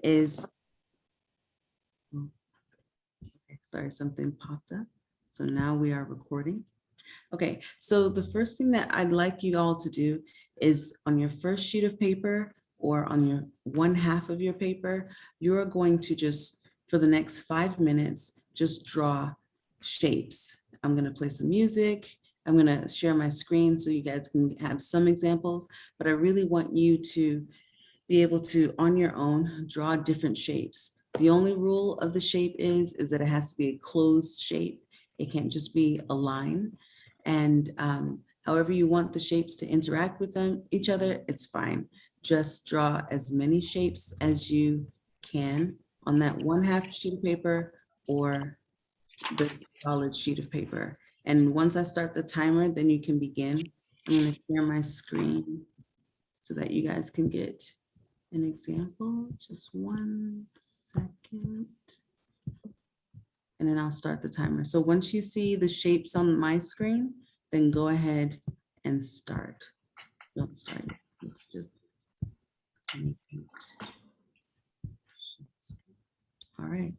is, sorry, something popped up. So now we are recording. Okay, so the first thing that I'd like you all to do is on your first sheet of paper or on your one half of your paper, you're going to just, for the next 5 minutes, just draw shapes. I'm gonna play some music. I'm gonna share my screen so you guys can have some examples, but I really want you to be able to, on your own, draw different shapes. The only rule of the shape is that it has to be a closed shape. It can't just be a line. And however you want the shapes to interact with each other, it's fine. Just draw as many shapes as you can on that one half sheet of paper or the solid sheet of paper. And once I start the timer, then you can begin. I'm going to share my screen so that you guys can get an example. Just 1 second. And then I'll start the timer. So once you see the shapes on my screen, then go ahead and start. Don't start it. Let's just make it. All right.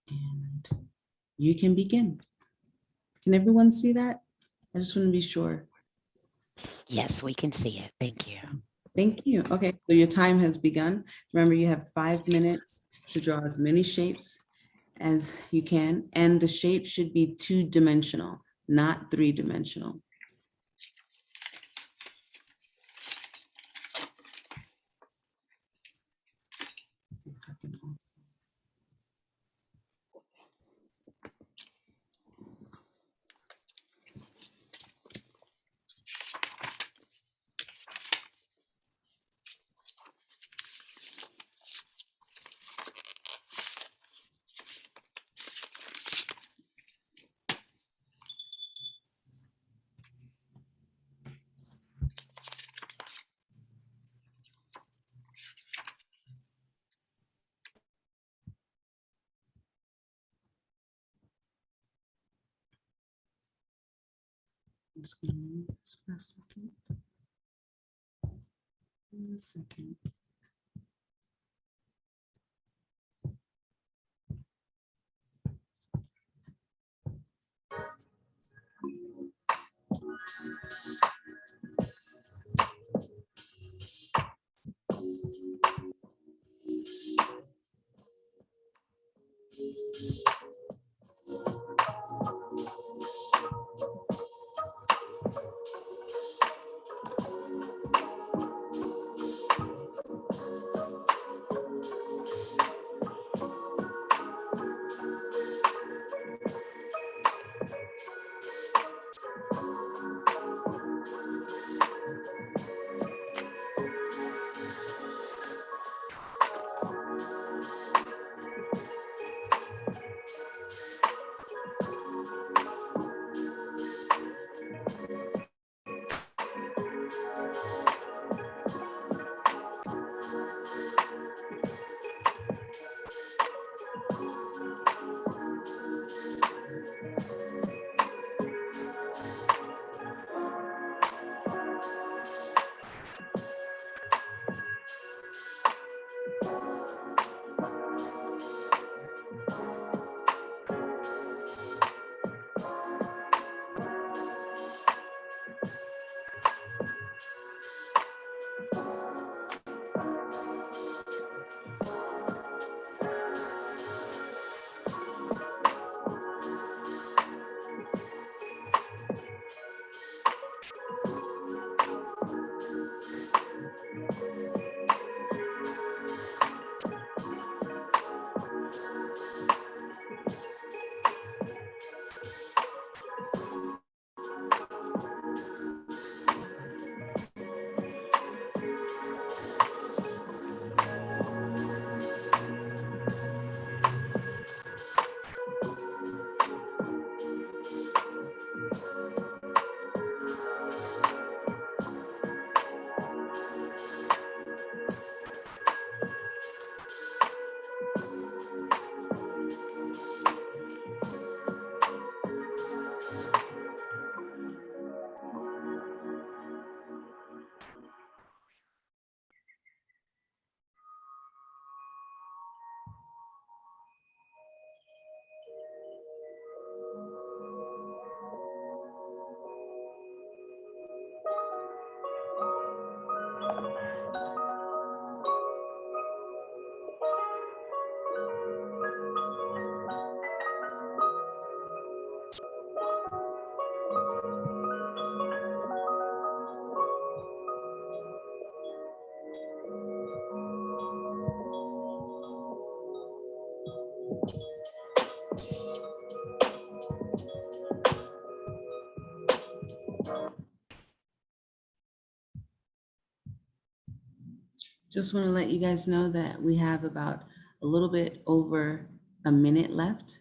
And you can begin. Can everyone see that? I just want to be sure. Yes, we can see it. Thank you. Thank you. Okay, so your time has begun. Remember, you have 5 minutes to draw as many shapes as you can, and the shape should be 2-dimensional, not 3-dimensional. I'm just gonna move this for a second. 1 second. Just want to let you guys know that we have about a little bit over a minute left.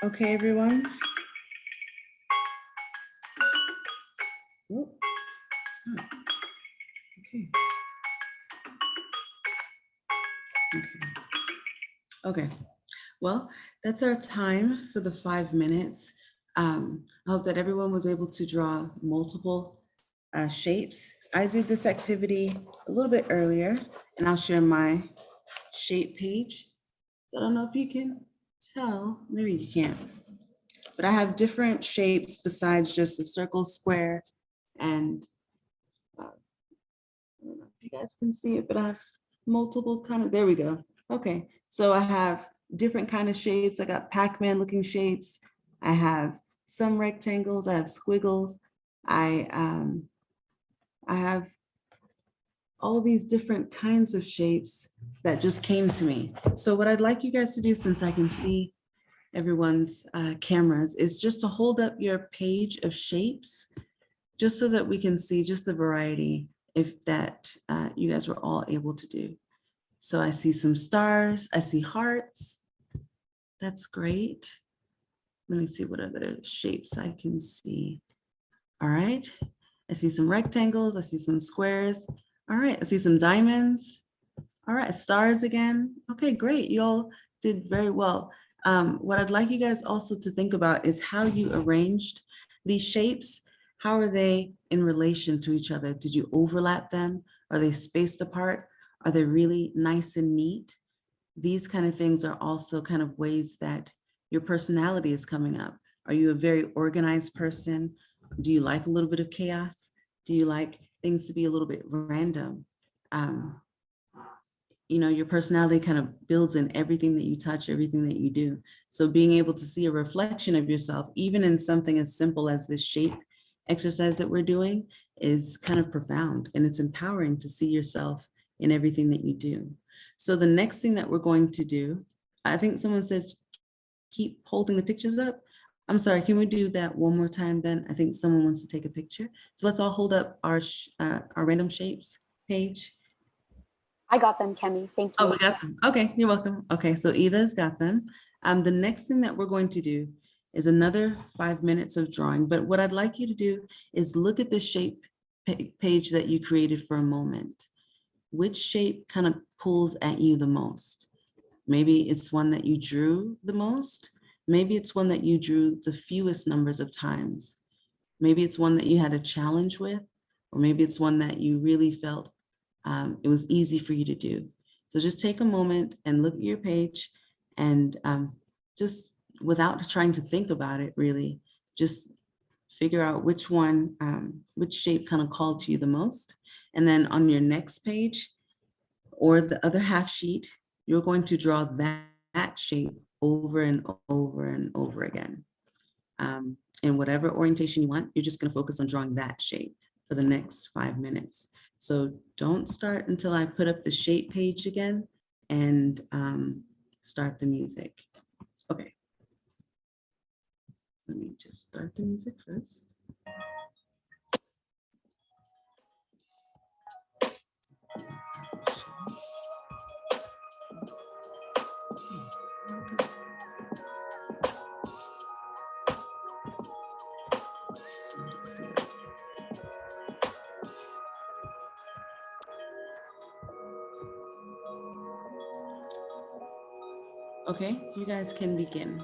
Okay, everyone. Oh, stop. Okay. Okay. Well, that's our time for the 5 minutes. I hope that everyone was able to draw multiple shapes. I did this activity a little bit earlier, and I'll share my shape page. So I don't know if you can tell, maybe you can't, but I have different shapes besides just a circle, square, and I don't know if you guys can see it, but I have multiple kind of, there we go. Okay, so I have different kind of shapes. I got Pac-Man looking shapes. I have some rectangles, I have squiggles. I have all of these different kinds of shapes that just came to me. So what I'd like you guys to do, since I can see everyone's cameras, is just to hold up your page of shapes, just so that we can see just the variety if that you guys were all able to do. So I see some stars, I see hearts. That's great. Let me see what other shapes I can see. All right, I see some rectangles, I see some squares. All right, I see some diamonds. All right, stars again. Okay, great, you all did very well. What I'd like you guys also to think about is how you arranged these shapes. How are they in relation to each other? Did you overlap them? Are they spaced apart? Are they really nice and neat? These kind of things are also kind of ways that your personality is coming up. Are you a very organized person? Do you like a little bit of chaos? Do you like things to be a little bit random? You know, your personality kind of builds in everything that you touch, everything that you do. So being able to see a reflection of yourself, even in something as simple as this shape exercise that we're doing, is kind of profound, and it's empowering to see yourself in everything that you do. So the next thing that we're going to do, I think someone says, keep holding the pictures up. I'm sorry, can we do that one more time then? I think someone wants to take a picture. So let's all hold up our random shapes page. I got them, Kemi. Thank you. Oh, we got them. Okay, you're welcome. Okay, so Eva's got them. The next thing that we're going to do is another 5 minutes of drawing. But what I'd like you to do is look at the shape page that you created for a moment. Which shape kind of pulls at you the most? Maybe it's one that you drew the most. Maybe it's one that you drew the fewest numbers of times. Maybe it's one that you had a challenge with, or maybe it's one that you really felt it was easy for you to do. So just take a moment and look at your page, and just without trying to think about it really, just figure out which one, which shape kind of called to you the most. And then on your next page or the other half sheet, you're going to draw that shape over and over and over again. In whatever orientation you want, you're just going to focus on drawing that shape for the next 5 minutes. So don't start until I put up the shape page again and start the music. Okay. Let me just start the music first. Okay, you guys can begin.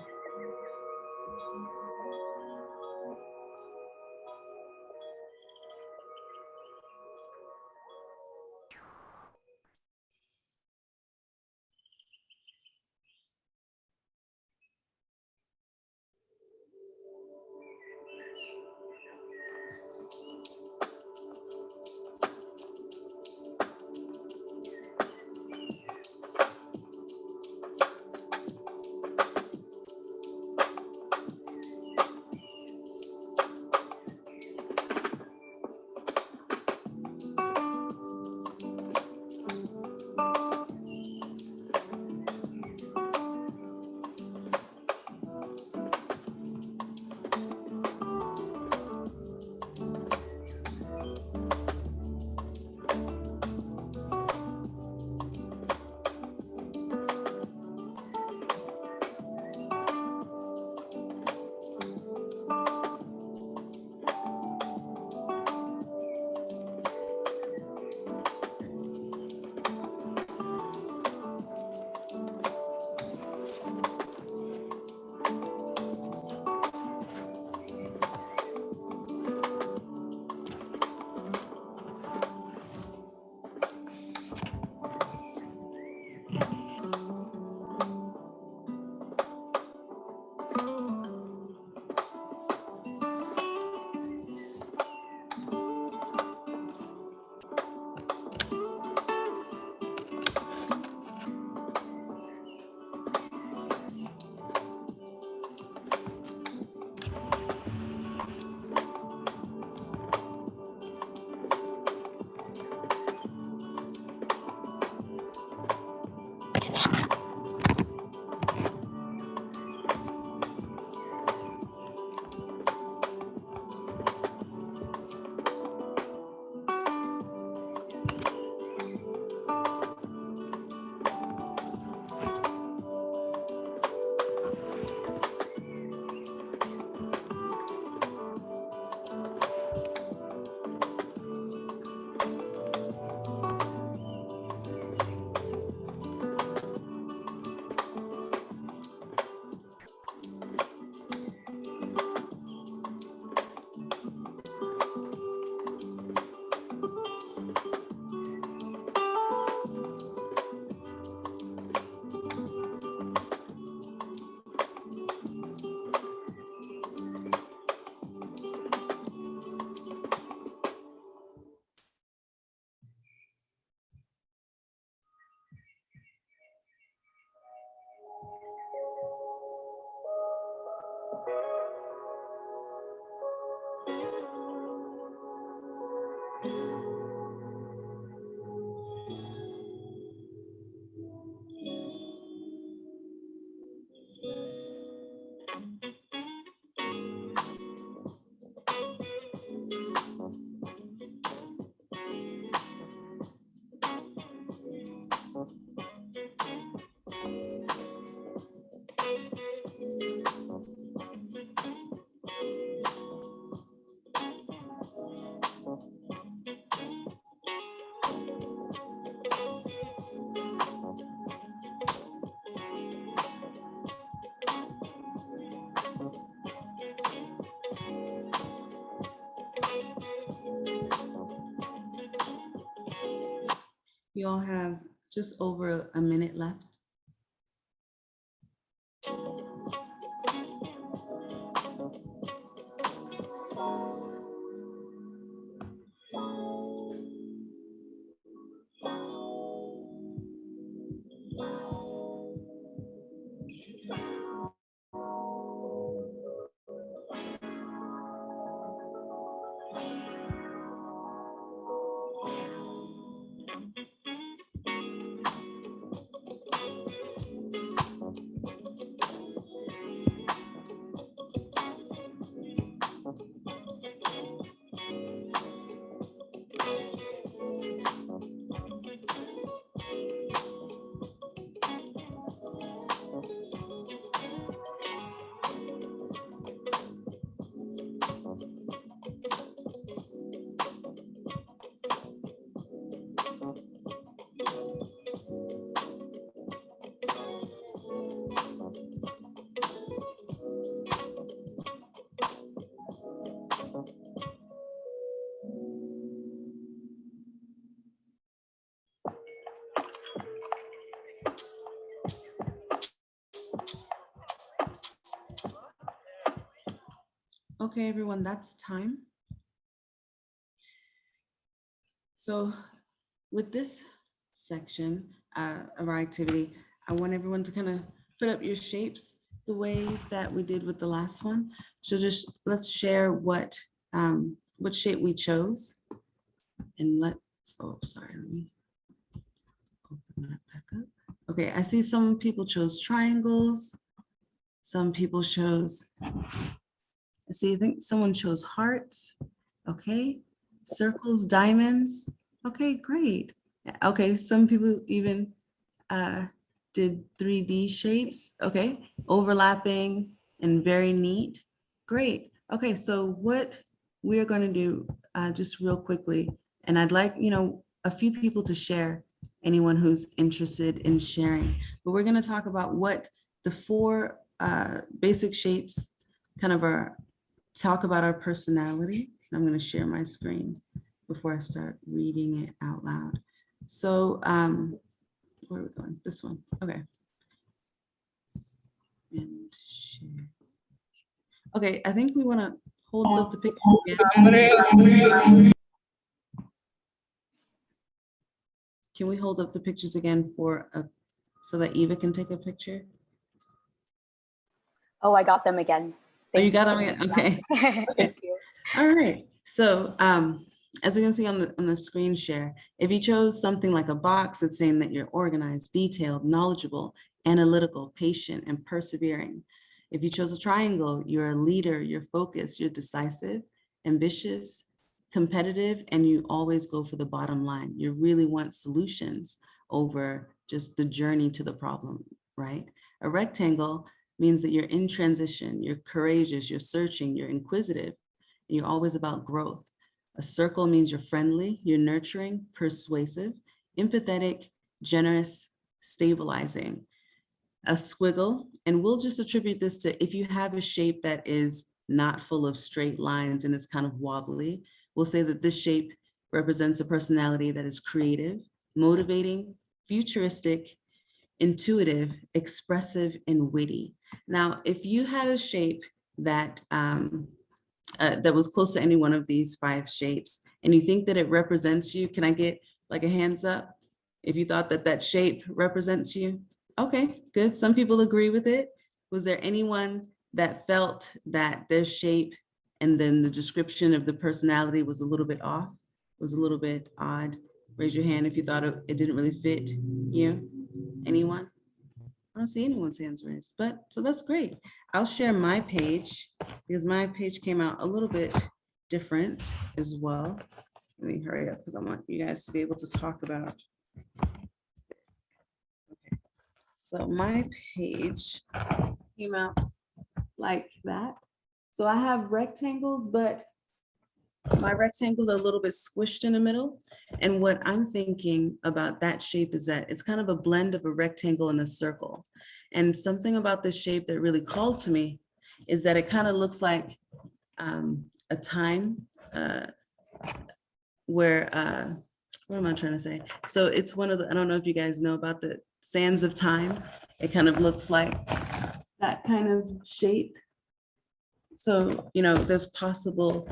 You all have just over a minute left. Okay, everyone, that's time. So with this section of our activity, I want everyone to kind of put up your shapes the way that we did with the last one. So just let's share what shape we chose. And oh, sorry, let me open that back up. Okay, I see some people chose triangles. Some people chose, I think someone chose hearts. Okay, circles, diamonds. Okay, great. Okay, some people even did 3D shapes. Okay, overlapping and very neat. Great. Okay, so what we're going to do just real quickly, and I'd like, a few people to share, anyone who's interested in sharing, but we're going to talk about what the four basic shapes kind of talk about our personality. I'm going to share my screen before I start reading it out loud. So where are we going? This one. Okay. And share. Okay, I think we want to hold up the picture again. Can we hold up the pictures again so that Eva can take a picture? Oh, I got them again. Oh, you got them again? Okay. Thank you. All right. So as you can see on the screen share, if you chose something like a box, it's saying that you're organized, detailed, knowledgeable, analytical, patient, and persevering. If you chose a triangle, you're a leader, you're focused, you're decisive, ambitious, competitive, and you always go for the bottom line. You really want solutions over just the journey to the problem, right? A rectangle means that you're in transition, you're courageous, you're searching, you're inquisitive, and you're always about growth. A circle means you're friendly, you're nurturing, persuasive, empathetic, generous, stabilizing. A squiggle, and we'll just attribute this to if you have a shape that is not full of straight lines and it's kind of wobbly, we'll say that this shape represents a personality that is creative, motivating, futuristic, intuitive, expressive, and witty. Now, if you had a shape that that was close to any one of these 5 shapes, and you think that it represents you, can I get like a hands up if you thought that that shape represents you? Okay, good. Some people agree with it. Was there anyone that felt that their shape and then the description of the personality was a little bit off, was a little bit odd? Raise your hand if you thought it didn't really fit you. Anyone? I don't see anyone's hands raised, but so that's great. I'll share my page because my page came out a little bit different as well. Let me hurry up because I want you guys to be able to talk about. Okay. So my page came out like that. So I have rectangles, but my rectangles are a little bit squished in the middle. And what I'm thinking about that shape is that it's kind of a blend of a rectangle and a circle. And something about this shape that really called to me is that it kind of looks like a time where, what am I trying to say? So it's one of the, I don't know if you guys know about the sands of time. It kind of looks like that kind of shape. So, there's possible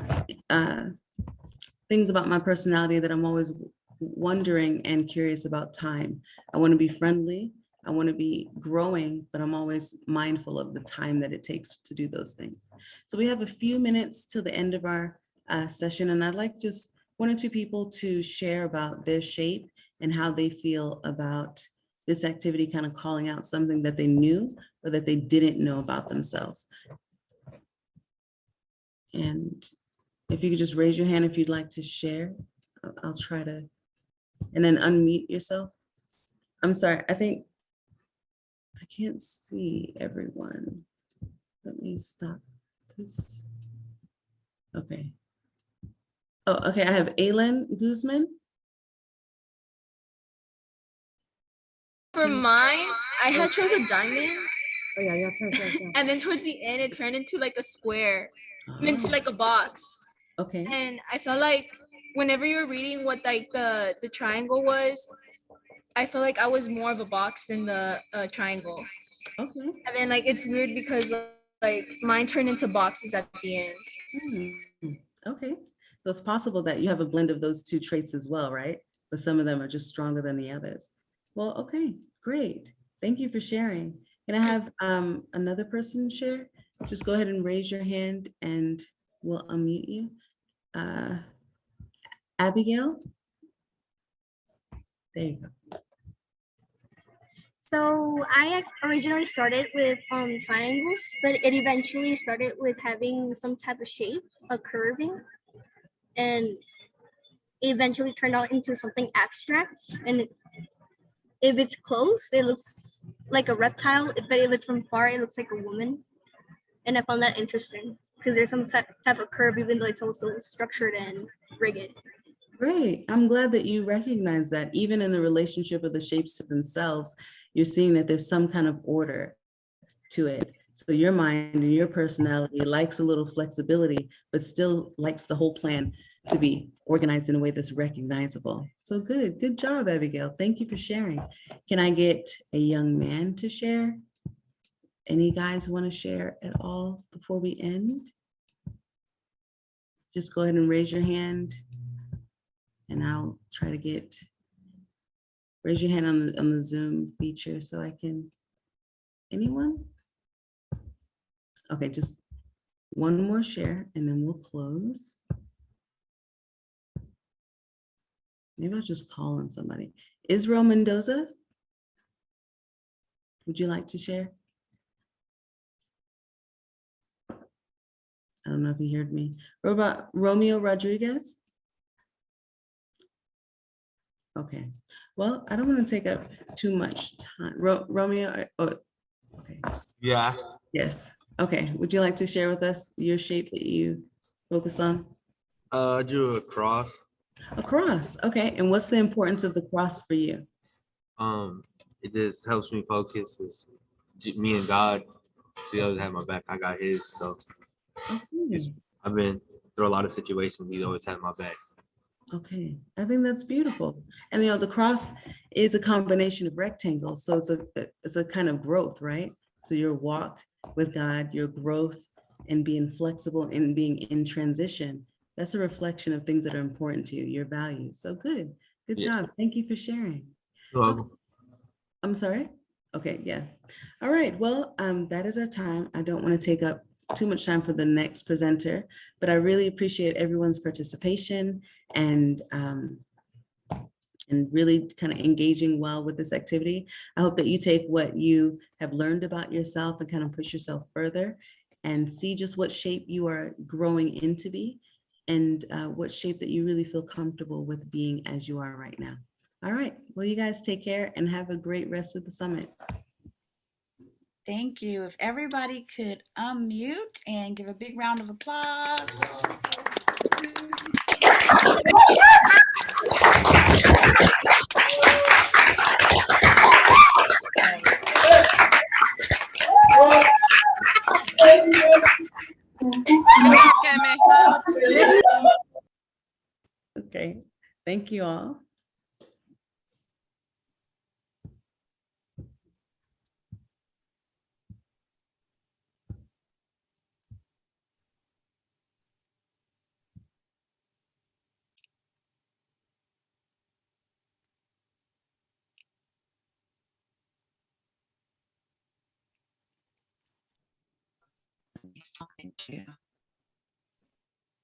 things about my personality that I'm always wondering and curious about time. I want to be friendly. I want to be growing, but I'm always mindful of the time that it takes to do those things. So we have a few minutes till the end of our session, and I'd like just 1 or 2 people to share about their shape and how they feel about this activity, kind of calling out something that they knew or that they didn't know about themselves. And if you could just raise your hand if you'd like to share, I'll try to, and then unmute yourself. I'm sorry, I think I can't see everyone. Let me stop this. Okay. Oh, okay, I have Aylin Guzman. For mine, I had chose a diamond, Oh, yeah. and then towards the end, it turned into like a square, into Oh, like a box. okay, And I felt like whenever you were reading what like the triangle was, I felt like I was more of a box than the triangle. okay. And then like it's weird because like mine turned into boxes at the end. Hmm, okay, so it's possible that you have a blend of those two traits as well, right? But some of them are just stronger than the others. Well, okay, great. Thank you for sharing. Can I have another person share? Just go ahead and raise your hand and we'll unmute you. Abigail? There you go. So originally started with triangles, but it eventually started with having some type of shape, a curving, and it eventually turned out into something abstract. And if it's close, it looks like a reptile, but if it's from far, it looks like a woman. And I found that interesting because there's some type of curve, even though it's also structured and rigid. Great. I'm glad that you recognize that even in the relationship of the shapes to themselves, you're seeing that there's some kind of order to it. So your mind and your personality likes a little flexibility, but still likes the whole plan to be organized in a way that's recognizable. So good job, Abigail. Thank you for sharing. Can I get a young man to share? Any guys want to share at all before we end? Just go ahead and raise your hand and I'll try to raise your hand on the Zoom feature so I can, anyone? Okay, just one more share and then we'll close. Maybe I'll just call on somebody. Israel Mendoza, would you like to share? I don't know if you heard me. Romeo Rodriguez? Okay, well, I don't want to take up too much time. Romeo, okay, Yeah. yes. Okay, would you like to share with us your shape that you focus on? I drew a cross. A cross, okay. And what's the importance of the cross for you? It just helps me focus. It's me and God. The other had my back. I got his. So Okay, I've been through a lot of situations. He always had my back. okay. I think that's beautiful. And you know, the cross is a combination of rectangles. So it's a kind of growth, right? So your walk with God, your growth and being flexible and being in transition, that's a reflection of things that are important to you, your values. So good Yeah. job. Thank you for sharing. Well, I'm sorry. Okay, yeah. All right, well, that is our time. I don't want to take up too much time for the next presenter, but I really appreciate everyone's participation and really kind of engaging well with this activity. I hope that you take what you have learned about yourself and kind of push yourself further and see just what shape you are growing into be and what shape that you really feel comfortable with being as you are right now. All right, well, you guys take care and have a great rest of the summit. Thank you. If everybody could unmute and give a big round of applause. Okay, thank you all. Thank you.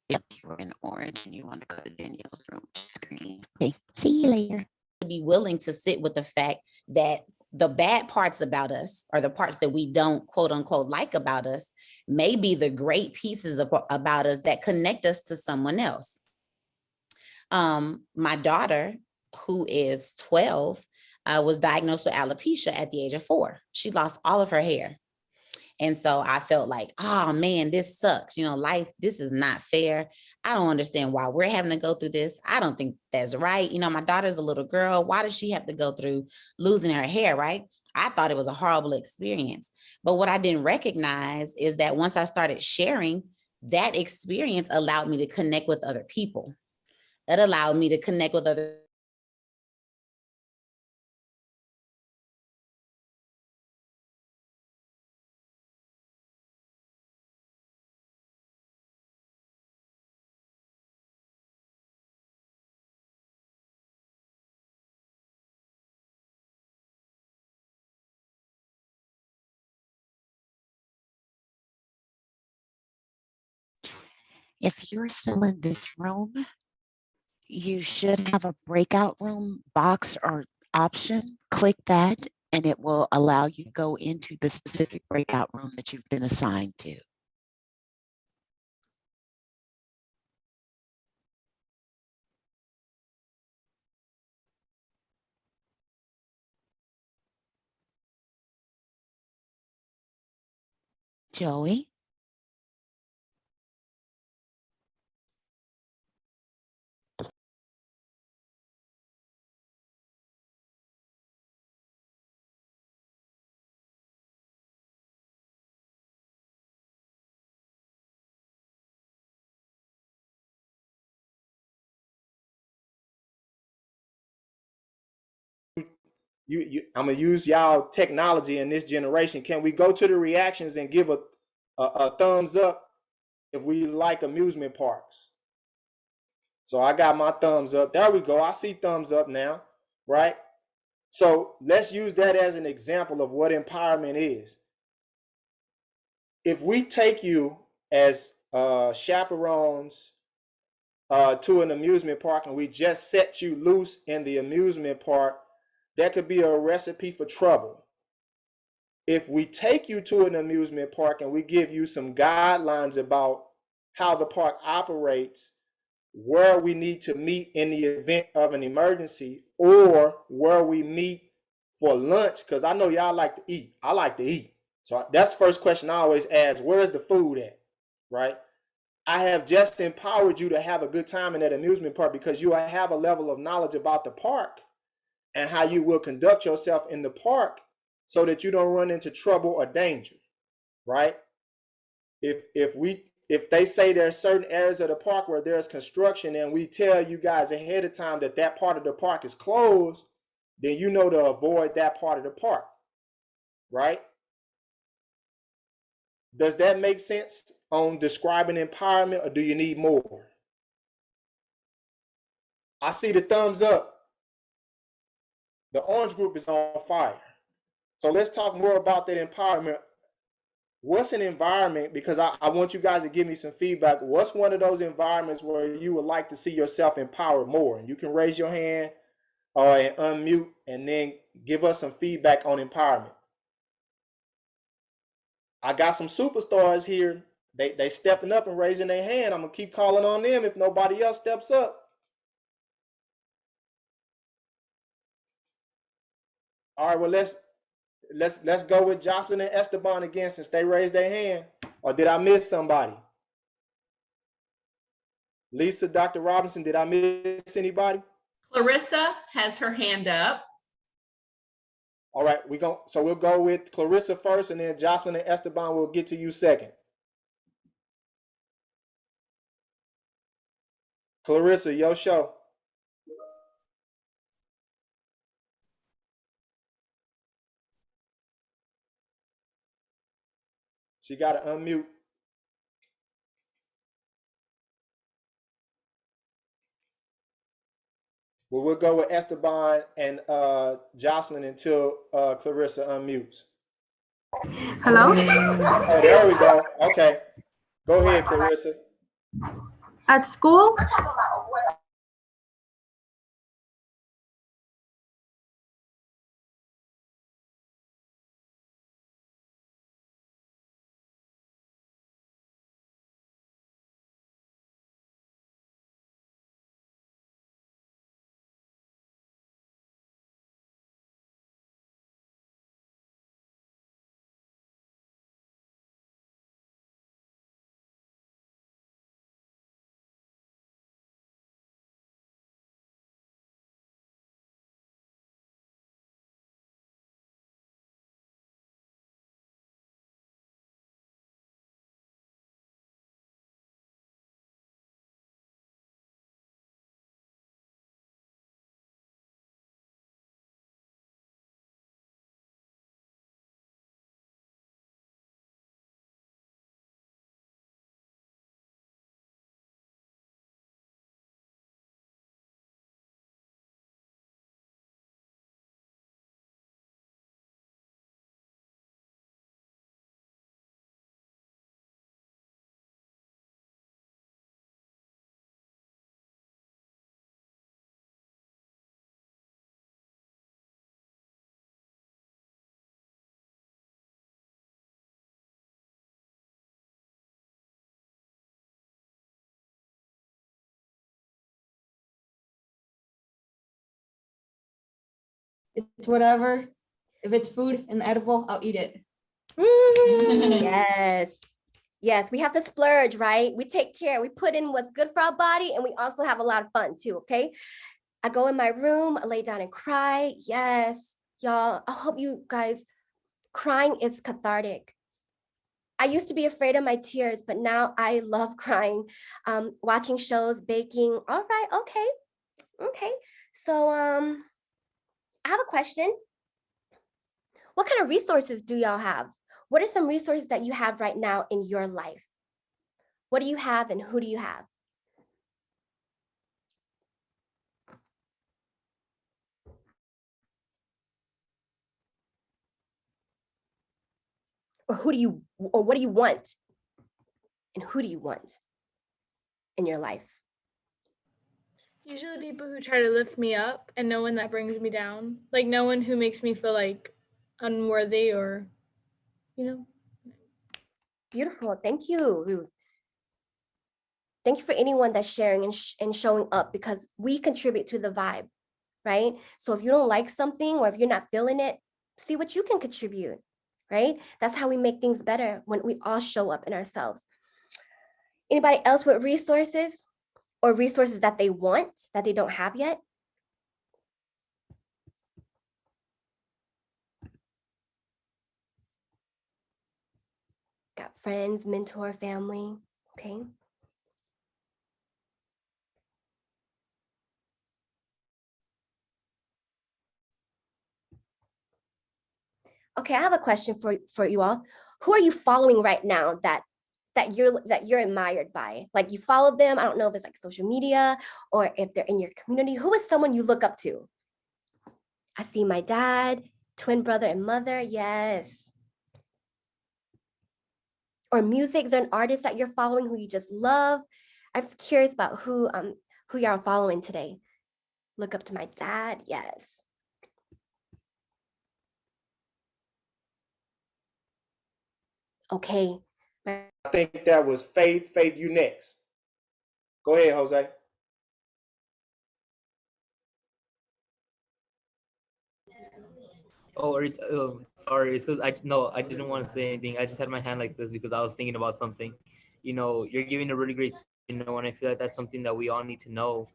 If you were in orange and you want to go to Danielle's room, screen. Okay, see you later. Be willing to sit with the fact that the bad parts about us or the parts that we don't quote unquote like about us may be the great pieces about us that connect us to someone else. My daughter, who is 12, was diagnosed with alopecia at the age of 4. She lost all of her hair. And so I felt like, oh man, this sucks. You know, life, this is not fair. I don't understand why we're having to go through this. I don't think that's right. You know, my daughter's a little girl. Why does she have to go through losing her hair, right? I thought it was a horrible experience. But what I didn't recognize is that once I started sharing, that experience allowed me to connect with other people. That allowed me to connect with other If you're still in this room, you should have a breakout room box or option. Click that and it will allow you to go into the specific breakout room that you've been assigned to. Joey? I'm gonna use y'all technology in this generation. Can we go to the reactions and give a thumbs up if we like amusement parks? So I got my thumbs up. There we go. I see thumbs up now, right? So let's use that as an example of what empowerment is. If we take you as chaperones to an amusement park and we just set you loose in the amusement park, that could be a recipe for trouble. If we take you to an amusement park and we give you some guidelines about how the park operates, where we need to meet in the event of an emergency, or where we meet for lunch, because I know y'all like to eat. I like to eat. So that's the first question I always ask, where's the food at, right? I have just empowered you to have a good time in that amusement park because you have a level of knowledge about the park and how you will conduct yourself in the park so that you don't run into trouble or danger, right? If they say there's certain areas of the park where there's construction and we tell you guys ahead of time that that part of the park is closed, then you know to avoid that part of the park, right? Does that make sense on describing empowerment, or do you need more? I see the thumbs up. The orange group is on fire. So let's talk more about that empowerment. What's an environment, because I want you guys to give me some feedback. What's one of those environments where you would like to see yourself empowered more? You can raise your hand and unmute and then give us some feedback on empowerment. I got some superstars here. They stepping up and raising their hand. I'm gonna keep calling on them if nobody else steps up. All right, well let's go with Jocelyn and Esteban again since they raised their hand. Or did I miss somebody? Lisa, Dr. Robinson, did I miss anybody? Clarissa has her hand up. All right, we'll go with Clarissa first, and then Jocelyn and Esteban will get to you second. Clarissa, your show. She got to unmute. Well, we'll go with Esteban and Jocelyn until Clarissa unmutes. Hello? Oh, there we go. Okay. Go ahead, Clarissa. At school, It's whatever. If it's food and edible, I'll eat it. Yes. Yes, we have to splurge, right? We take care. We put in what's good for our body, and we also have a lot of fun too, okay? I go in my room, I lay down and cry. Yes, y'all, I hope you guys, crying is cathartic. I used to be afraid of my tears, but now I love crying, watching shows, baking. All right, okay, okay. So I have a question. What kind of resources do y'all have? What are some resources that you have right now in your life? What do you have and who do you have? Or what do you want? And who do you want in your life? Usually people who try to lift me up and no one that brings me down. Like no one who makes me feel like unworthy or, you know. Beautiful. Thank you, Ruth. Thank you for anyone that's sharing and showing up, because we contribute to the vibe, right? So if you don't like something or if you're not feeling it, see what you can contribute, right? That's how we make things better, when we all show up in ourselves. Anybody else with resources or resources that they want that they don't have yet? Got friends, mentor, family, okay? Okay, I have a question for you all. Who are you following right now that you're admired by? Like you follow them, I don't know if it's like social media or if they're in your community. Who is someone you look up to? I see my dad, twin brother and mother, yes. Or music, is there an artist that you're following who you just love? I'm just curious about who y'all following today. Look up to my dad, yes. Okay. I think that was Faith. Faith, you next. Go ahead, Jose. Oh, sorry. It's because I didn't want to say anything. I just had my hand like this because I was thinking about something. You're giving a really great, and I feel like that's something that we all need to know.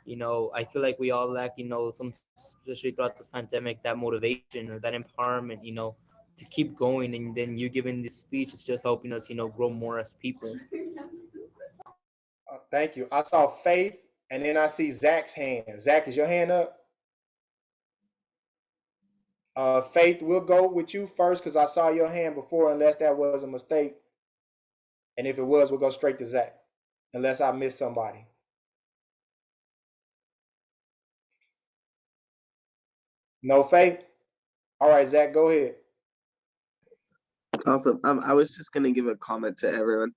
I feel like we all lack, especially throughout this pandemic, that motivation or that empowerment, to keep going. And then you giving this speech is just helping us, grow more as people. Thank you. I saw Faith, and then I see Zach's hand. Zach, is your hand up? Faith, we'll go with you first because I saw your hand before, unless that was a mistake. And if it was, we'll go straight to Zach, unless I missed somebody. No, Faith? All right, Zach, go ahead. Awesome. I was just going to give a comment to everyone.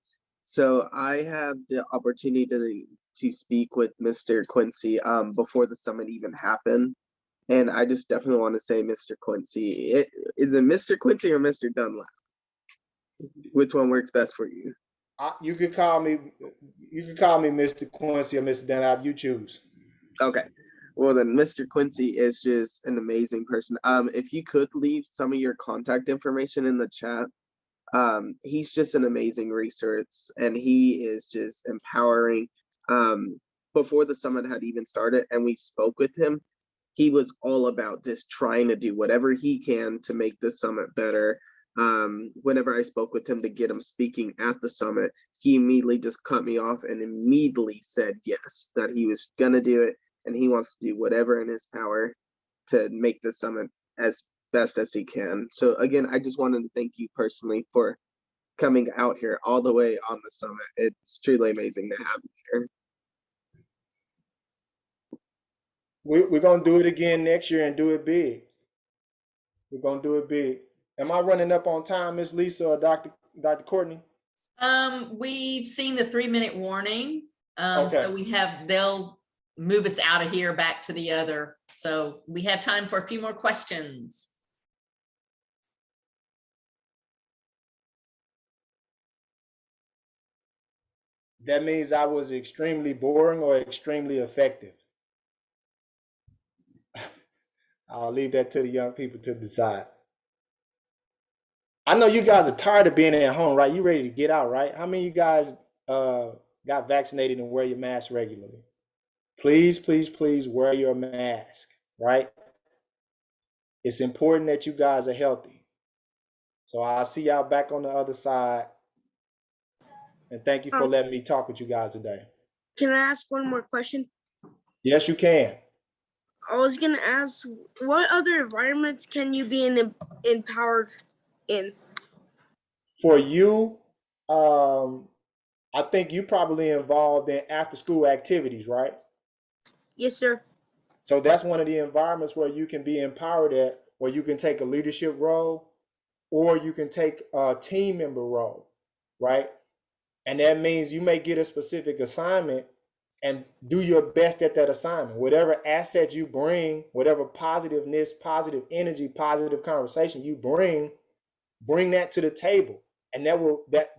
So I had the opportunity to speak with Mr. Quincy before the summit even happened. And I just definitely want to say, Mr. Quincy, is it Mr. Quincy or Mr. Dunlap? Which one works best for you? You can call me Mr. Quincy or Mr. Dunlap. You choose. Okay. Well, then Mr. Quincy is just an amazing person. If you could leave some of your contact information in the chat, he's just an amazing resource, and he is just empowering. Before the summit had even started and we spoke with him, he was all about just trying to do whatever he can to make the summit better. Whenever I spoke with him to get him speaking at the summit, he immediately just cut me off and immediately said yes, that he was gonna do it, and he wants to do whatever in his power to make the summit as best as he can. So again, I just wanted to thank you personally for coming out here all the way on the summit. It's truly amazing to have you here. We're going to do it again next year and do it big. We're going to do it big. Am I running up on time, Miss Lisa or Dr. Courtney? We've seen the 3-minute warning. Okay. So they'll move us out of here back to the other. So we have time for a few more questions. That means I was extremely boring or extremely effective. I'll leave that to the young people to decide. I know you guys are tired of being at home, right? You ready to get out, right? How many of you guys got vaccinated and wear your mask regularly? Please, please, please wear your mask, right? It's important that you guys are healthy. So I'll see y'all back on the other side. And thank you for letting me talk with you guys today. Can I ask one more question? Yes, you can. I was gonna ask, what other environments can you be empowered in? For you, I think you probably involved in after school activities, right? Yes, sir. So that's one of the environments where you can be empowered at, where you can take a leadership role or you can take a team member role, right? And that means you may get a specific assignment and do your best at that assignment. Whatever assets you bring, whatever positiveness, positive energy, positive conversation you bring that to the table. And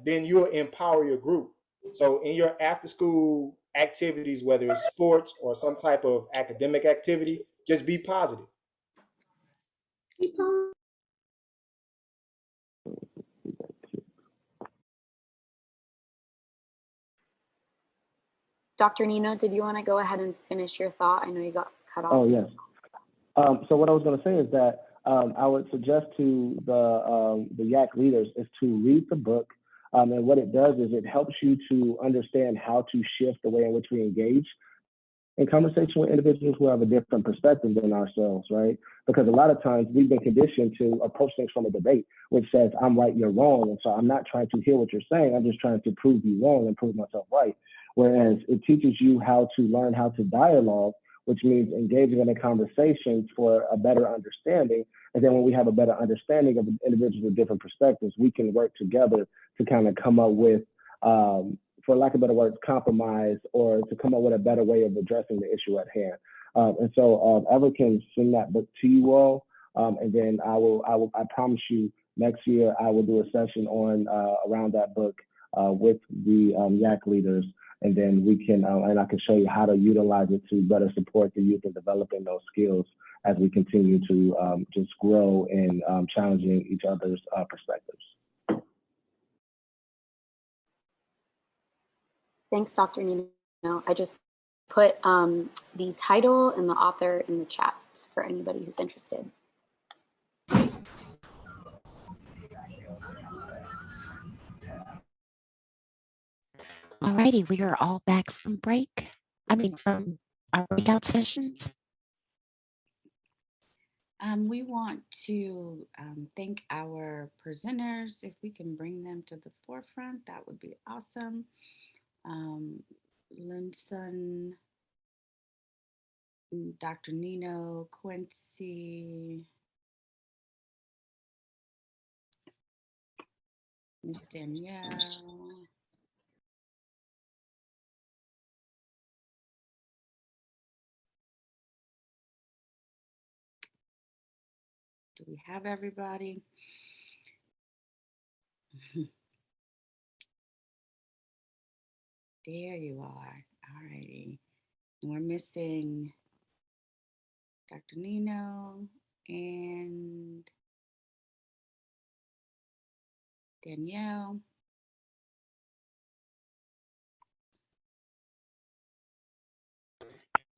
then you'll empower your group. So in your after school activities, whether it's sports or some type of academic activity, just be positive. Dr. Nino, did you want to go ahead and finish your thought? I know you got cut off. Oh, yes. So what I was going to say is that I would suggest to the YAC leaders is to read the book. And what it does is it helps you to understand how to shift the way in which we engage in conversation with individuals who have a different perspective than ourselves, right? Because a lot of times we've been conditioned to approach things from a debate, which says, I'm right, you're wrong. And so I'm not trying to hear what you're saying. I'm just trying to prove you wrong and prove myself right. Whereas it teaches you how to learn how to dialogue, which means engaging in a conversation for a better understanding. And then when we have a better understanding of individuals with different perspectives, we can work together to kind of come up with, for lack of better words, compromise, or to come up with a better way of addressing the issue at hand. And so Ever can send that book to you all. And then I promise you next year, I will do a session on around that book with the YAC leaders. And then we can, and I can show you how to utilize it to better support the youth in developing those skills as we continue to just grow in challenging each other's perspectives. Thanks, Dr. Nino. I just put the title and the author in the chat for anybody who's interested. Alrighty, we are all back from break. From our breakout sessions. We want to thank our presenters. If we can bring them to the forefront, that would be awesome. Linson, Dr. Nino, Quincy, Miss Danielle. Do we have everybody? There you are. All righty. We're missing Dr. Nino and Danielle.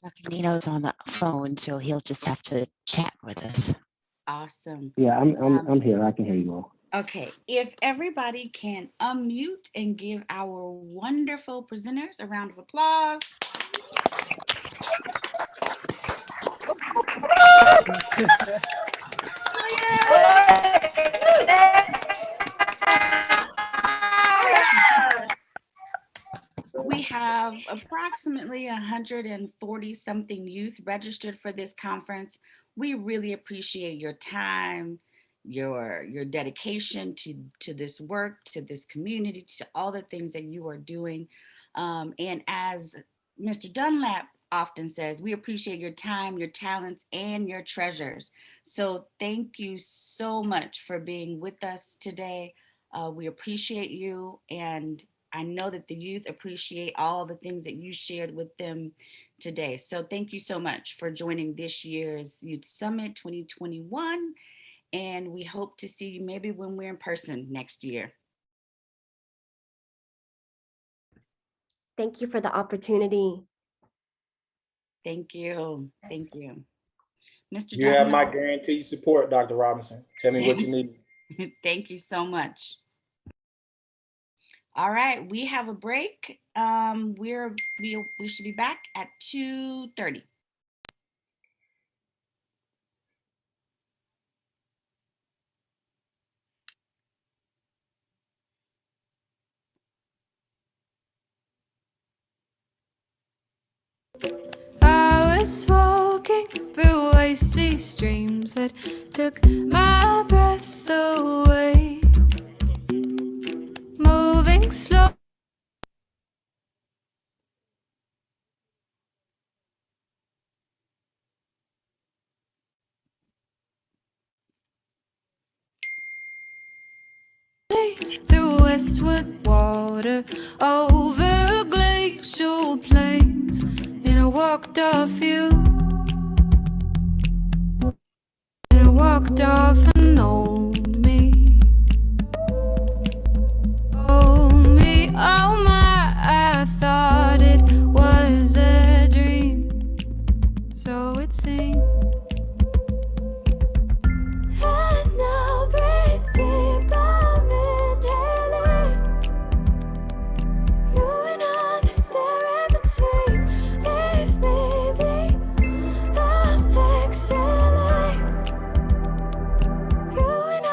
Dr. Nino's on the phone, so he'll just have to chat with us. Awesome. Yeah, I'm here. I can hear you all. Okay, if everybody can unmute and give our wonderful presenters a round of applause. We have approximately 140 something youth registered for this conference. We really appreciate your time, your dedication to this work, to this community, to all the things that you are doing. And as Mr. Dunlap often says, we appreciate your time, your talents, and your treasures. So thank you so much for being with us today. We appreciate you, and I know that the youth appreciate all the things that you shared with them today. So thank you so much for joining this year's Youth Summit 2021. And we hope to see you maybe when we're in person next year. Thank you for the opportunity. Thank you. Thank you. Mr. You have my Darnell. guaranteed support, Dr. Robinson. Tell me what you need. Thank you so much. All right, we have a break. We should be back at 2:30. I was walking through icy streams that took my breath away, moving slow. Through westward water, over glacial plains, and I walked off you. And I walked off an old me. Oh me, oh my, I thought it was a dream. So it seemed. And now breathe deep, I'm inhaling. You and others stare in between. Leave me be, I'm exhaling. You and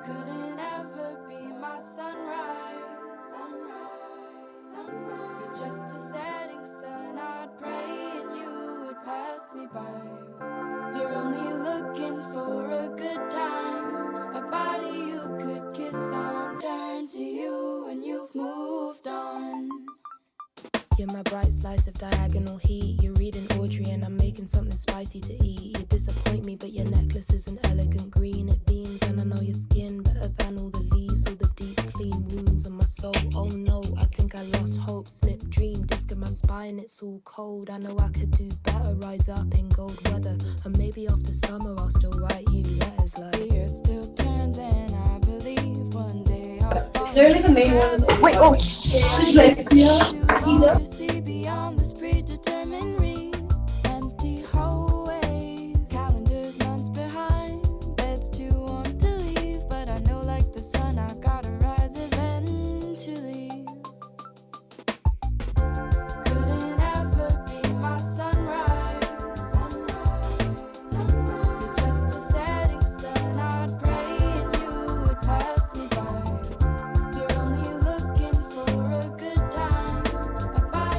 Couldn't ever be my sunrise, sunrise, sunrise. You're just a setting sun. I'd pray and you would pass me by. You're only looking for a good time, a body you could kiss on. Turn to you and you've moved on. You're my bright slice of diagonal heat. You're reading Audrey and I'm making something spicy to eat. You disappoint me, but your necklace is an elegant green. It beams and I know your skin better than all the leaves, all the deep clean wounds on my soul. Oh no, I think I lost hope. Slip dream, disc in my spine, it's all cold. I know I could do better, rise up in cold weather. And maybe after summer I'll still write you letters like the earth still turns and I believe one day I'll fall. Literally the main one. Wait, oh, Dyslexia. see beyond this predetermined read. Empty hallways, calendars months behind. Bed's too warm to leave, but I know like the sun I gotta rise eventually. Couldn't ever be my sunrise, sunrise, sunrise. You're just a setting sun. I'd pray and you would pass me by. You're only looking for a good time, a body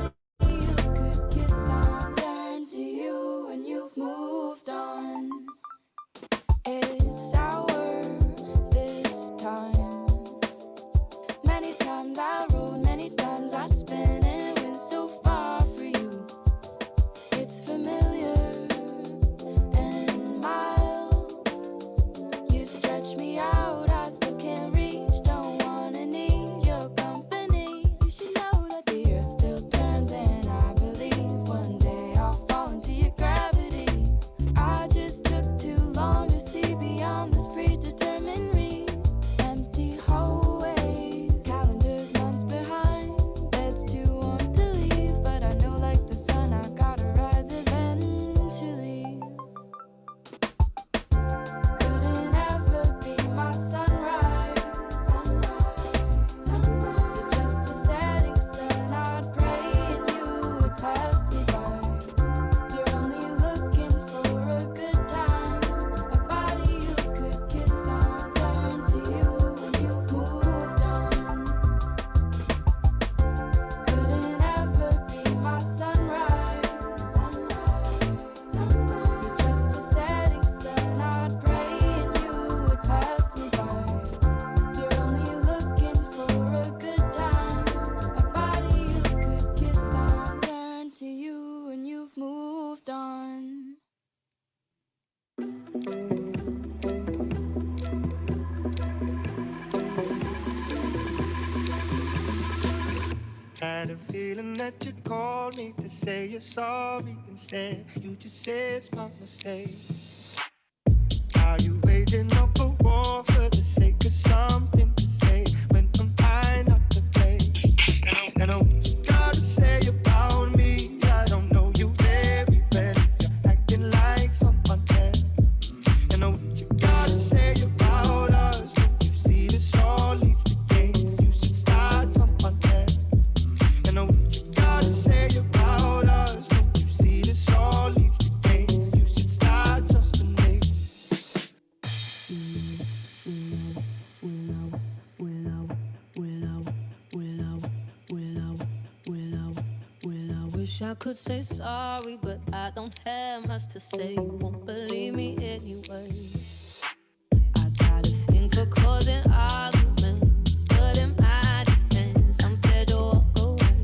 Had a feeling that you called me to say you're sorry. Instead, you just said it's my mistake. Are you waging up a war for the sake of something to say when I'm trying not to play? And I know what you gotta say about me. I don't know you very well if you're acting like someone else. And I know what you gotta say about us. Don't you see this all leads to games? You should start someone else. And I know what you gotta say about us. Don't you see this all leads to games? You should start trusting me. Wish I could say sorry, but I don't have much to say. You won't believe me anyway. I got a thing for causing arguments, but in my defense, I'm scared to walk away.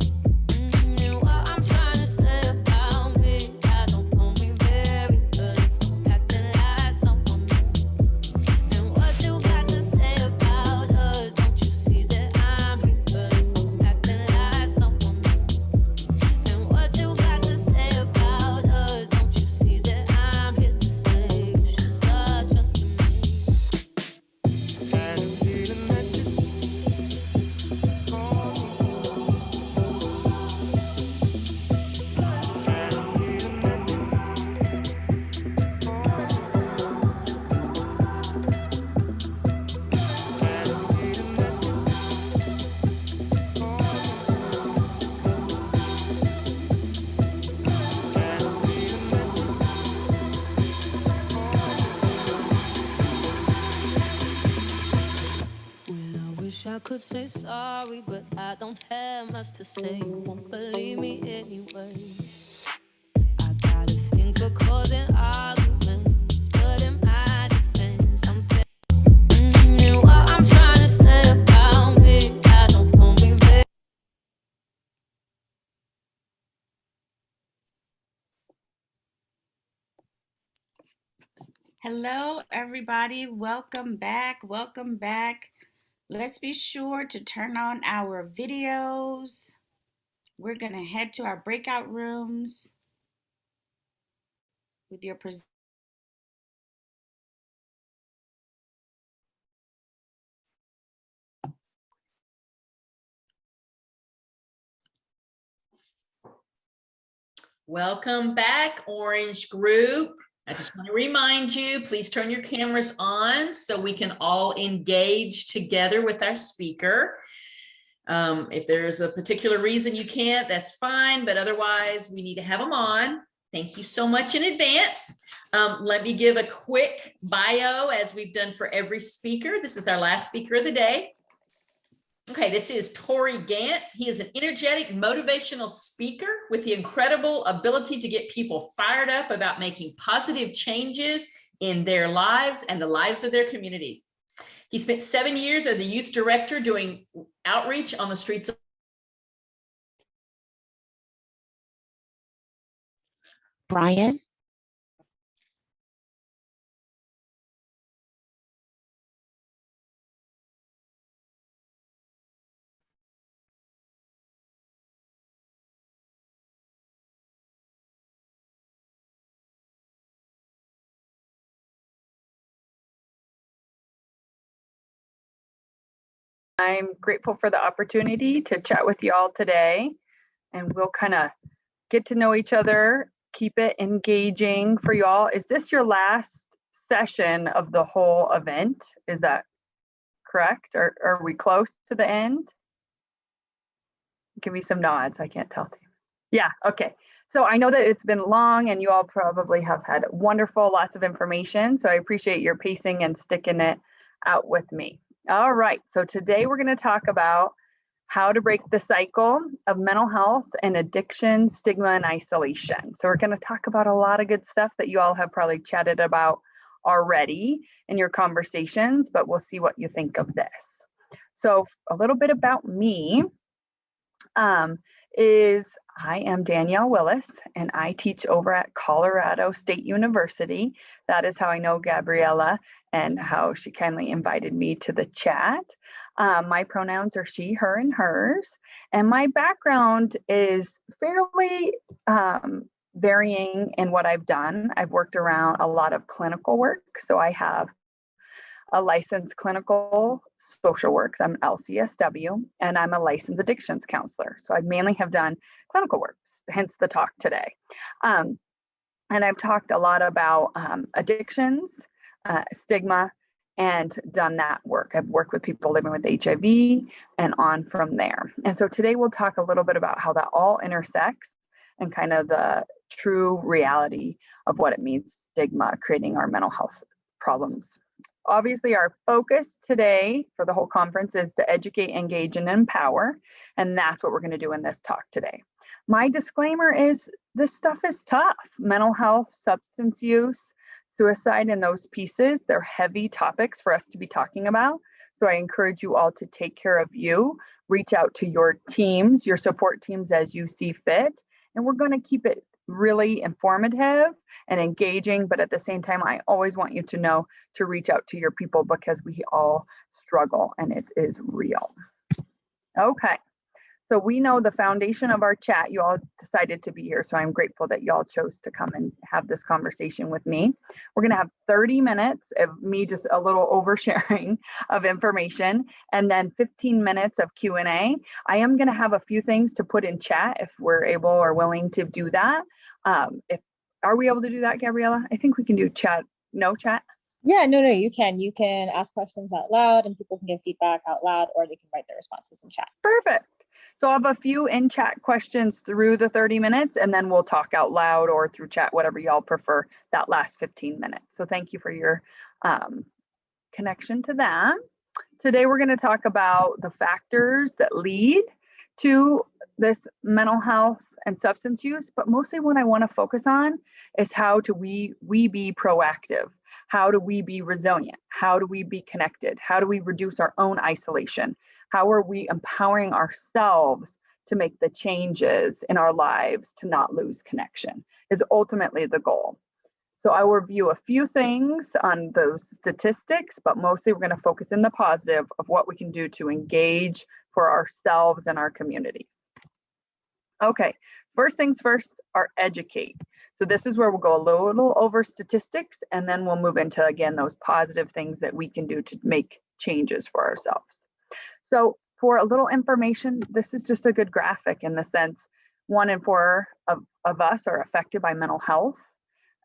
And what I'm trying to say about me, I don't know me very well if I'm acting like someone else. And what you got to say about us, don't you see that I'm here if I'm acting like someone else? And what you got to say about us, don't you see that I'm here to say you should start trusting me? Had a feeling that you called me. Had a feeling that you called me. Had a feeling that you called me. Had a feeling that you Well, I wish I could say sorry, but I don't have much to say. You won't believe me anyway. I got a thing for causing arguments, but in my defense, I'm scared. And what I'm trying to say about me, I don't know me very. Hello, everybody. Welcome back. Welcome back. Let's be sure to turn on our videos. We're going to head to our breakout rooms with your presenter. Welcome back, Orange Group. I just want to remind you, please turn your cameras on so we can all engage together with our speaker. If there's a particular reason you can't, that's fine, but otherwise we need to have them on. Thank you so much in advance. Let me give a quick bio as we've done for every speaker. This is our last speaker of the day. Okay, this is Tori Gant. He is an energetic, motivational speaker with the incredible ability to get people fired up about making positive changes in their lives and the lives of their communities. He spent 7 years as a youth director doing outreach on the streets of Brian? I'm grateful for the opportunity to chat with you all today, and we'll kind of get to know each other, keep it engaging for you all. Is this your last session of the whole event? Is that correct? Or are we close to the end? Give me some nods. I can't tell. Yeah, okay. So I know that it's been long and you all probably have had wonderful, lots of information. So I appreciate your pacing and sticking it out with me. All right, so today we're going to talk about how to break the cycle of mental health and addiction, stigma, and isolation. So we're going to talk about a lot of good stuff that you all have probably chatted about already in your conversations, but we'll see what you think of this. So a little bit about me is I am Danielle Willis, and I teach over at Colorado State University. That is how I know Gabriella and how she kindly invited me to the chat. My pronouns are she, her, and hers. And my background is fairly varying in what I've done. I've worked around a lot of clinical work. So I have a licensed clinical social work. I'm LCSW, and I'm a licensed addictions counselor. So I mainly have done clinical work, hence the talk today. And I've talked a lot about addictions, stigma, and done that work. I've worked with people living with HIV and on from there. And so today we'll talk a little bit about how that all intersects and kind of the true reality of what it means, stigma, creating our mental health problems. Obviously, our focus today for the whole conference is to educate, engage, and empower. And that's what we're going to do in this talk today. My disclaimer is this stuff is tough. Mental health, substance use, suicide, and those pieces, they're heavy topics for us to be talking about. So I encourage you all to take care of you, reach out to your teams, your support teams as you see fit. And we're going to keep it really informative and engaging, but at the same time, I always want you to know to reach out to your people because we all struggle and it is real. Okay, so we know the foundation of our chat, you all decided to be here, so I'm grateful that y'all chose to come and have this conversation with me. We're gonna have 30 minutes of me just a little oversharing of information and then 15 minutes of Q&A. I am gonna have a few things to put in chat if we're able or willing to do that. Are we able to do that, Gabriella? I think we can do chat, no chat? Yeah, no, you can. You can ask questions out loud and people can give feedback out loud, or they can write their responses in chat. Perfect. So I'll have a few in chat questions through the 30 minutes, and then we'll talk out loud or through chat, whatever y'all prefer, that last 15 minutes. So thank you for your connection to that. Today, we're going to talk about the factors that lead to this mental health and substance use, but mostly what I want to focus on is how do we be proactive? How do we be resilient? How do we be connected? How do we reduce our own isolation? How are we empowering ourselves to make the changes in our lives to not lose connection is ultimately the goal. So I will review a few things on those statistics, but mostly we're going to focus in the positive of what we can do to engage for ourselves and our communities. Okay, first things first are educate. So this is where we'll go a little over statistics, and then we'll move into, again, those positive things that we can do to make changes for ourselves. So for a little information, this is just a good graphic in the sense 1 in 4 of us are affected by mental health.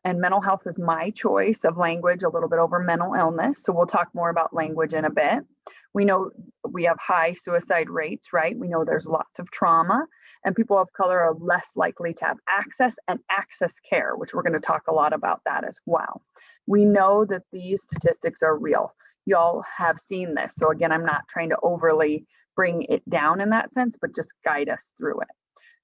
And mental health is my choice of language, a little bit over mental illness. So we'll talk more about language in a bit. We know we have high suicide rates, right? We know there's lots of trauma, and people of color are less likely to have access care, which we're going to talk a lot about that as well. We know that these statistics are real. Y'all have seen this. So again, I'm not trying to overly bring it down in that sense, but just guide us through it.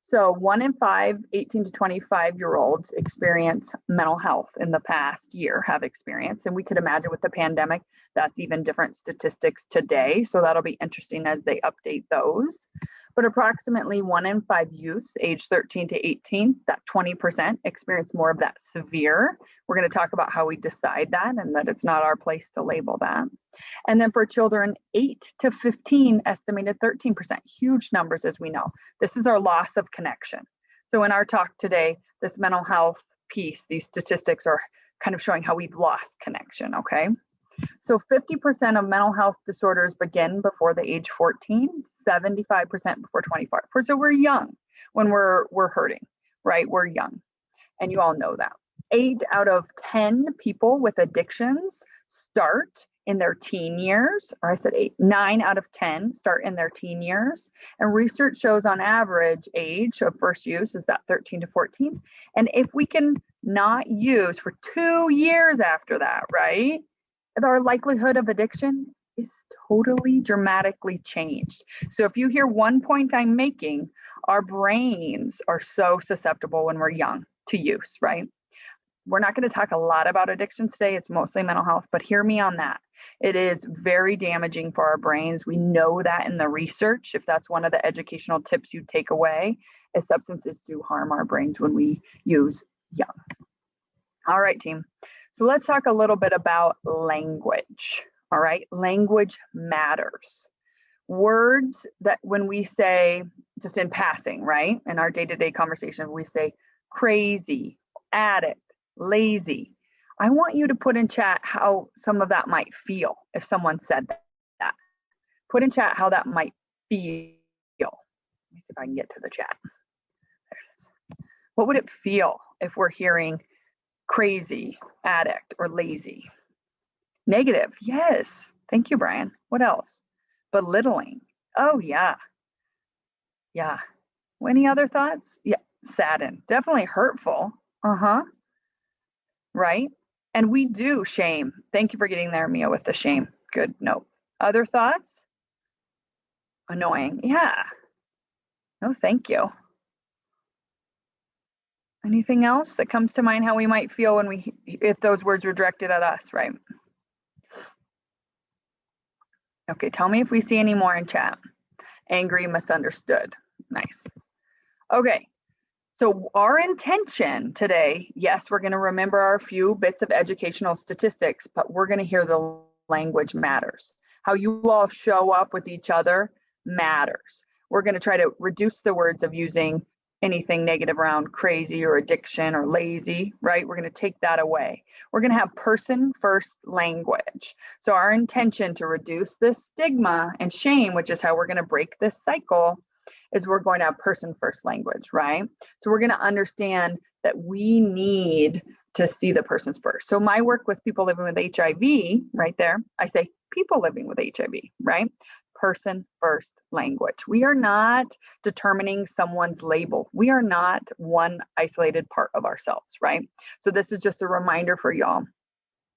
So 1 in 5 18 to 25-year-olds experience mental health in the past year, have experienced. And we could imagine with the pandemic, that's even different statistics today. So that'll be interesting as they update those. But approximately 1 in 5 youth age 13 to 18, that 20% experience more of that severe. We're going to talk about how we decide that and that it's not our place to label that. And then for children 8 to 15, estimated 13%, huge numbers as we know. This is our loss of connection. So in our talk today, this mental health piece, these statistics are kind of showing how we've lost connection, okay? So 50% of mental health disorders begin before the age 14, 75% before 25. So we're young when we're hurting, right? We're young, and you all know that. 8 out of 10 people with addictions start in their teen years, or I said 8, 9 out of 10 start in their teen years. And research shows on average age of first use is that 13 to 14. And if we can not use for 2 years after that, right, our likelihood of addiction is totally dramatically changed. So if you hear one point I'm making, our brains are so susceptible when we're young to use, right? we're not going to talk a lot about addiction today. It's mostly mental health, but hear me on that. It is very damaging for our brains. We know that in the research. If that's one of the educational tips you take away, is substances do harm our brains when we use young. All right, team. So let's talk a little bit about language. All right, language matters. Words that when we say, just in passing, right, in our day-to-day conversation, we say crazy, addict, lazy. I want you to put in chat how some of that might feel if someone said that. Put in chat how that might feel. Let me see if I can get to the chat. There it is. What would it feel if we're hearing crazy, addict, or lazy? Negative. Yes. Thank you, Brian. What else? Belittling. Oh, yeah. Yeah. Any other thoughts? Yeah. Saddened. Definitely hurtful. Right? And we do shame. Thank you for getting there, Mia, with the shame. Good note. Other thoughts? Annoying. Yeah. No, thank you. Anything else that comes to mind how we might feel when if those words were directed at us, right? Okay, tell me if we see any more in chat. Angry, misunderstood. Nice. Okay, so our intention today, yes, we're going to remember our few bits of educational statistics, but we're going to hear the language matters. How you all show up with each other matters. We're going to try to reduce the words of using anything negative around crazy or addiction or lazy, right? We're going to take that away. We're going to have person first language. So our intention to reduce this stigma and shame, which is how we're going to break this cycle, is we're going to have person first language, right? So we're going to understand that we need to see the persons first. So my work with people living with HIV, right there, I say people living with HIV, right? Person first language. We are not determining someone's label. We are not one isolated part of ourselves, right? So this is just a reminder for y'all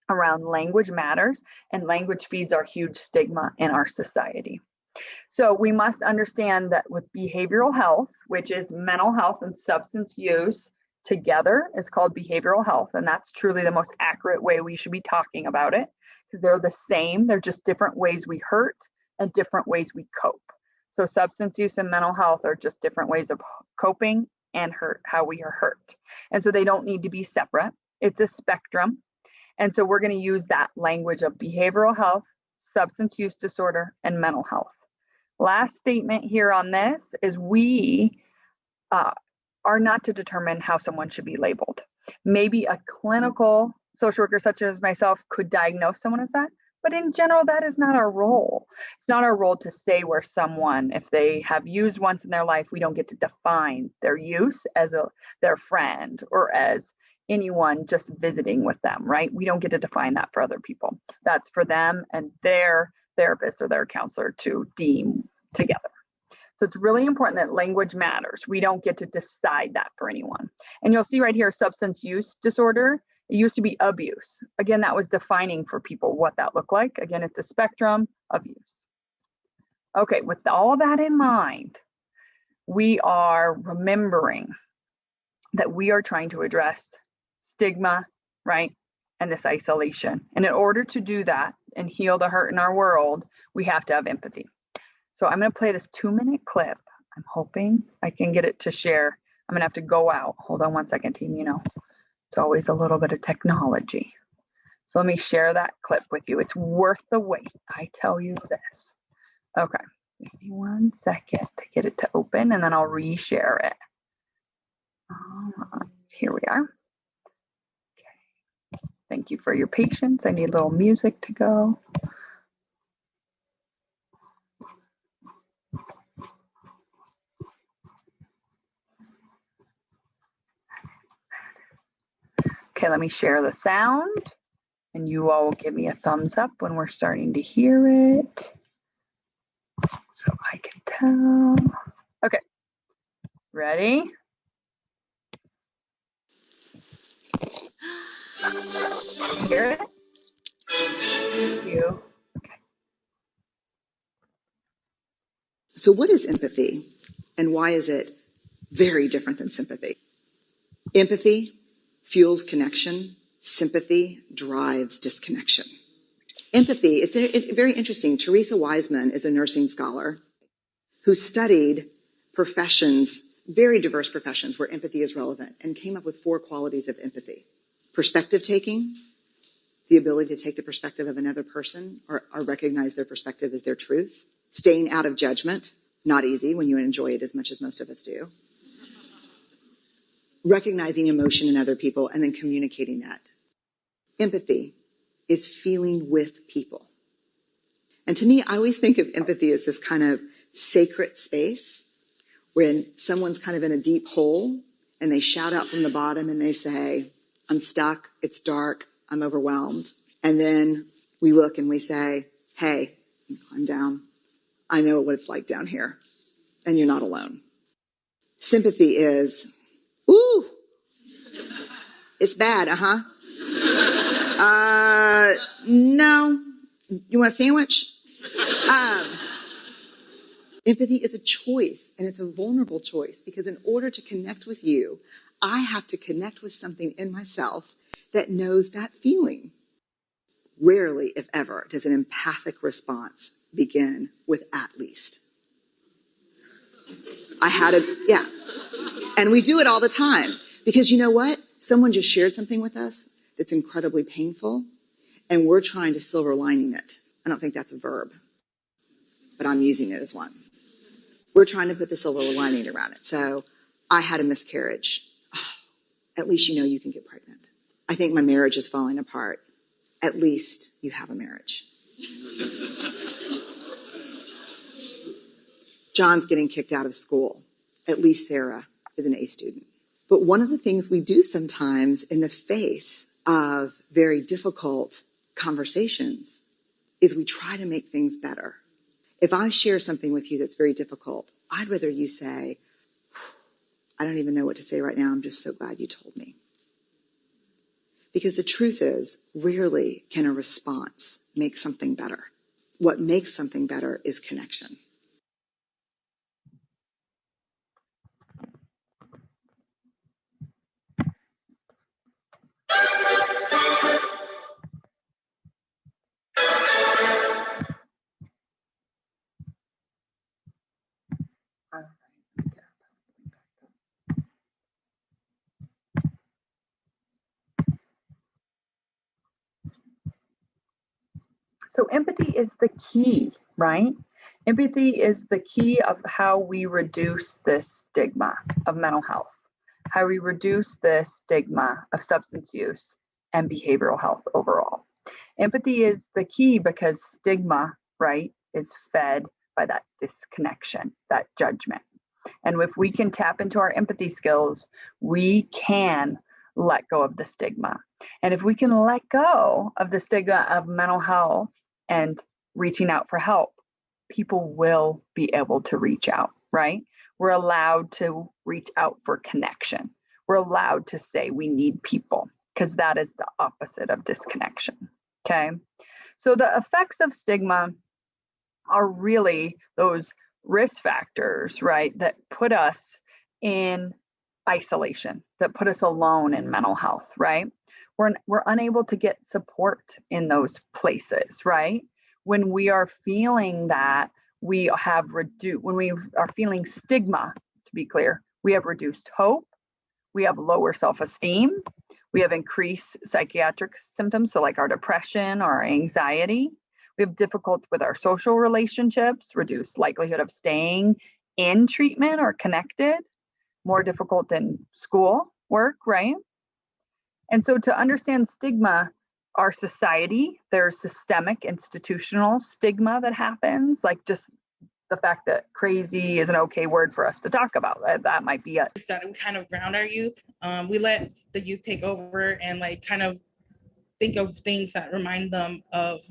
around language matters, and language feeds our huge stigma in our society. So we must understand that with behavioral health, which is mental health and substance use together, is called behavioral health. And that's truly the most accurate way we should be talking about it, because they're the same. They're just different ways we hurt and different ways we cope. So substance use and mental health are just different ways of coping and hurt, how we are hurt. And so they don't need to be separate. It's a spectrum. And so we're going to use that language of behavioral health, substance use disorder, and mental health. Last statement here on this is we are not to determine how someone should be labeled. Maybe a clinical social worker such as myself could diagnose someone as that, but in general, that is not our role. It's not our role to say where someone, if they have used once in their life, we don't get to define their use as their friend or as anyone just visiting with them, right? We don't get to define that for other people. That's for them and their therapist or their counselor to deem together. So it's really important that language matters. We don't get to decide that for anyone. And you'll see right here, substance use disorder. It used to be abuse. Again, that was defining for people what that looked like. Again, it's a spectrum of use. Okay, with all that in mind, we are remembering that we are trying to address stigma, right? And this isolation. And in order to do that and heal the hurt in our world, we have to have empathy. So I'm going to play this 2-minute clip. I'm hoping I can get it to share. I'm going to have to go out. Hold on one second, team. You know, it's always a little bit of technology. So let me share that clip with you. It's worth the wait. I tell you this. Okay. Give me 1 second to get it to open and then I'll reshare it. Here we are. Okay. Thank you for your patience. I need a little music to go. Okay, let me share the sound and you all will give me a thumbs up when we're starting to hear it. So I can tell. Okay, ready? Hear it? Thank you. So what is empathy and why is it very different than sympathy? Empathy fuels connection. Sympathy drives disconnection. Empathy, it's very interesting. Teresa Wiseman is a nursing scholar who studied professions, very diverse professions where empathy is relevant, and came up with 4 qualities of empathy. Perspective taking, the ability to take the perspective of another person or recognize their perspective as their truth. Staying out of judgment, not easy when you enjoy it as much as most of us do. Recognizing emotion in other people and then communicating that. Empathy is feeling with people. And to me, I always think of empathy as this kind of sacred space when someone's kind of in a deep hole and they shout out from the bottom and they say, I'm stuck, it's dark, I'm overwhelmed. And then we look and we say, hey, I'm down. I know what it's like down here, and you're not alone. Sympathy is, ooh, it's bad, no, you want a sandwich? Empathy is a choice, and it's a vulnerable choice, because in order to connect with you, I have to connect with something in myself that knows that feeling. Rarely, if ever, does an empathic response begin with at least. Yeah. And we do it all the time, because you know what? Someone just shared something with us that's incredibly painful, and we're trying to silver lining it. I don't think that's a verb, but I'm using it as one. We're trying to put the silver lining around it. So I had a miscarriage. Oh, at least you know you can get pregnant. I think my marriage is falling apart. At least you have a marriage. John's getting kicked out of school. At least Sarah is an A student. But one of the things we do sometimes in the face of very difficult conversations is we try to make things better. If I share something with you that's very difficult, I'd rather you say, I don't even know what to say right now. I'm just so glad you told me. Because the truth is, rarely can a response make something better. What makes something better is connection. So empathy is the key, right? Empathy is the key of how we reduce this stigma of mental health, how we reduce this stigma of substance use and behavioral health overall. Empathy is the key because stigma, right, is fed by that disconnection, that judgment. And if we can tap into our empathy skills, we can let go of the stigma. And if we can let go of the stigma of mental health and reaching out for help, people will be able to reach out, right? We're allowed to reach out for connection. We're allowed to say we need people, because that is the opposite of disconnection, okay? So the effects of stigma are really those risk factors, right, that put us in isolation, that put us alone in mental health, right? We're unable to get support in those places, right? When we are feeling that we have reduced, when we are feeling stigma, to be clear, we have reduced hope, we have lower self-esteem, we have increased psychiatric symptoms, so like our depression or our anxiety. We have difficulty with our social relationships, reduced likelihood of staying in treatment or connected, more difficult in school work, right? And so to understand stigma, our society, there's systemic institutional stigma that happens, like just the fact that crazy is an okay word for us to talk about. That might be it. That we kind of ground our youth. We let the youth take over and like kind of think of things that remind them of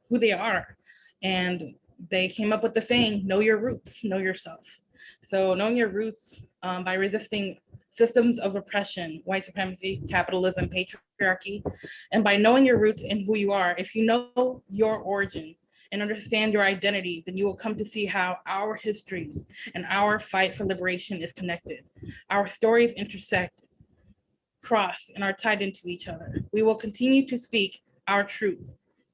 who they are. And they came up with the saying, know your roots, know yourself. So knowing your roots by resisting systems of oppression, white supremacy, capitalism, patriarchy, and by knowing your roots and who you are, if you know your origin and understand your identity, then you will come to see how our histories and our fight for liberation is connected. Our stories intersect cross and are tied into each other. We will continue to speak our truth.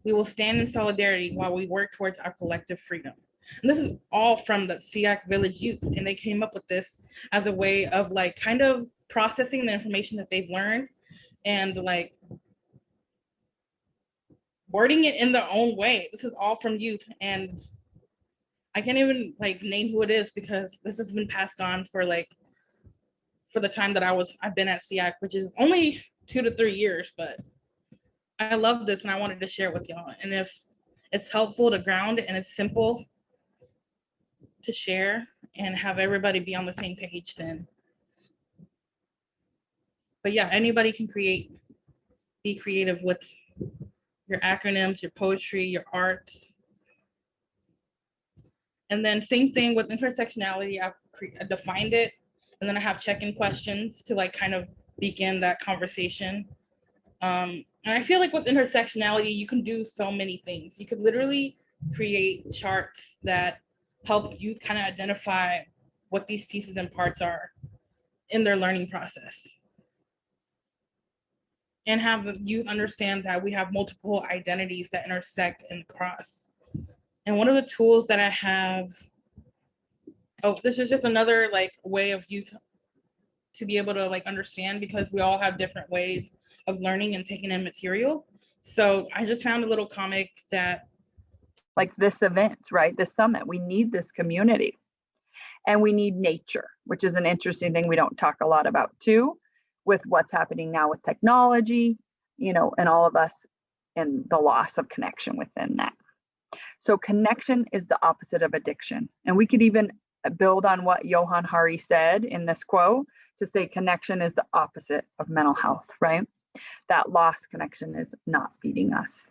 We will stand in solidarity while we work towards our collective freedom. And this is all from the SEAC Village Youth, and they came up with this as a way of like kind of processing the information that they've learned and like wording it in their own way. This is all from youth, and I can't even like name who it is because this has been passed on for the time that I've been at SEAC, which is only 2 to 3 years, but I love this and I wanted to share it with y'all. And if it's helpful to ground and it's simple to share and have everybody be on the same page, then. But yeah, anybody can be creative with your acronyms, your poetry, your art. And then same thing with intersectionality, I've defined it, and then I have check-in questions to like kind of begin that conversation. And I feel like with intersectionality, you can do so many things. You could literally create charts that help youth kind of identify what these pieces and parts are in their learning process. And have the youth understand that we have multiple identities that intersect and cross. And one of the tools that I have, this is just another like way of youth to be able to like understand, because we all have different ways of learning and taking in material. So I just found a little comic that like this event, right? This summit, we need this community and we need nature, which is an interesting thing we don't talk a lot about too, with what's happening now with technology, you know, and all of us and the loss of connection within that. So connection is the opposite of addiction. And we could even build on what Johann Hari said in this quote to say connection is the opposite of mental health, right? That lost connection is not feeding us.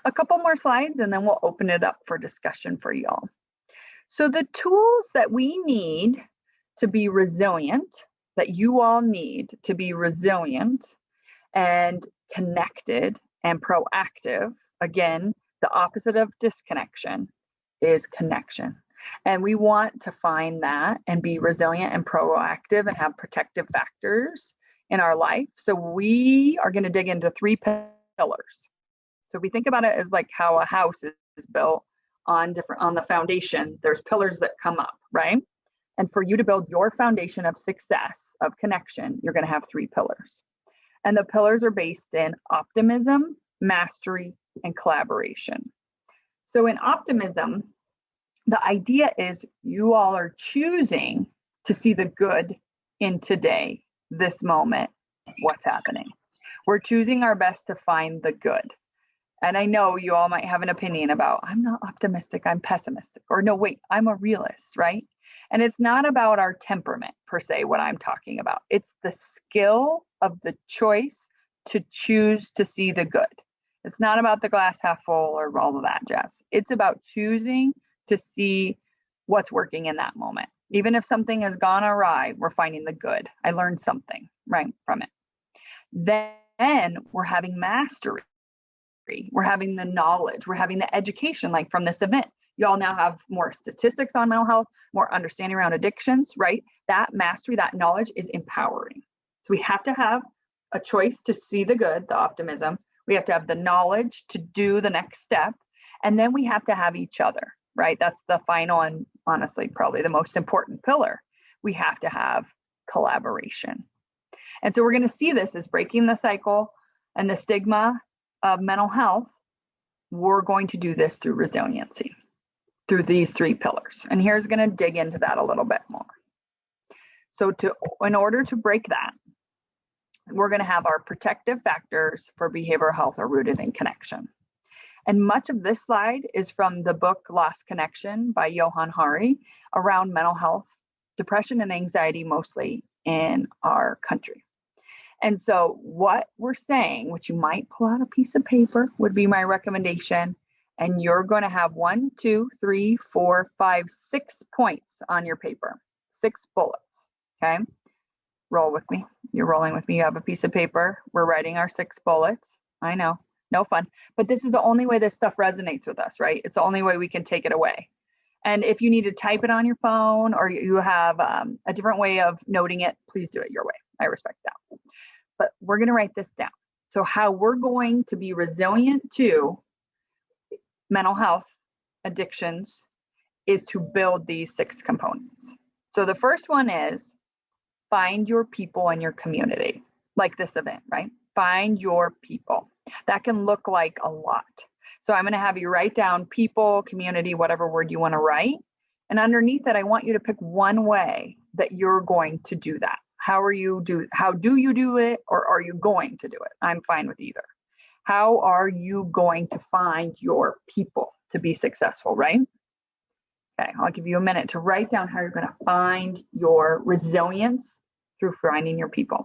A couple more slides and then we'll open it up for discussion for y'all. So the tools that we need to be resilient, that you all need to be resilient and connected and proactive, again, the opposite of disconnection is connection. And we want to find that and be resilient and proactive and have protective factors in our life. So we are going to dig into 3 pillars. So we think about it as like how a house is built on the foundation, there's pillars that come up, right? And for you to build your foundation of success, of connection, you're going to have 3 pillars. And the pillars are based in optimism, mastery, and collaboration. So in optimism, the idea is you all are choosing to see the good in today, this moment, what's happening. We're choosing our best to find the good. And I know you all might have an opinion about, I'm not optimistic, I'm pessimistic, or no, wait, I'm a realist, right? And it's not about our temperament per se, what I'm talking about. It's the skill of the choice to choose to see the good. It's not about the glass half full or all of that jazz. It's about choosing to see what's working in that moment. Even if something has gone awry, we're finding the good. I learned something, right, from it. Then we're having mastery. We're having the knowledge, we're having the education, like from this event. You all now have more statistics on mental health, more understanding around addictions, right? That mastery, that knowledge is empowering. So we have to have a choice to see the good, the optimism. We have to have the knowledge to do the next step. And then we have to have each other, right? That's the final and honestly, probably the most important pillar. We have to have collaboration. And so we're going to see this as breaking the cycle and the stigma of mental health. We're going to do this through resiliency, through these 3 pillars. And here's going to dig into that a little bit more. So in order to break that, we're going to have our protective factors for behavioral health are rooted in connection. And much of this slide is from the book Lost Connection by Johann Hari around mental health, depression, and anxiety, mostly in our country. And so what we're saying, which you might pull out a piece of paper, would be my recommendation. And you're going to have 1, 2, 3, 4, 5, 6 points on your paper, 6 bullets. Okay. Roll with me. You're rolling with me. You have a piece of paper. We're writing our 6 bullets. I know, no fun, but this is the only way this stuff resonates with us, right? It's the only way we can take it away. And if you need to type it on your phone or you have a different way of noting it, please do it your way. I respect that. But we're going to write this down. So how we're going to be resilient to mental health addictions is to build these 6 components. So the first one is find your people in your community, like this event, right? Find your people. That can look like a lot. So I'm going to have you write down people, community, whatever word you want to write. And underneath it, I want you to pick one way that you're going to do that. How do you do it, or are you going to do it? I'm fine with either. How are you going to find your people to be successful, right? Okay, I'll give you a minute to write down how you're going to find your resilience through finding your people.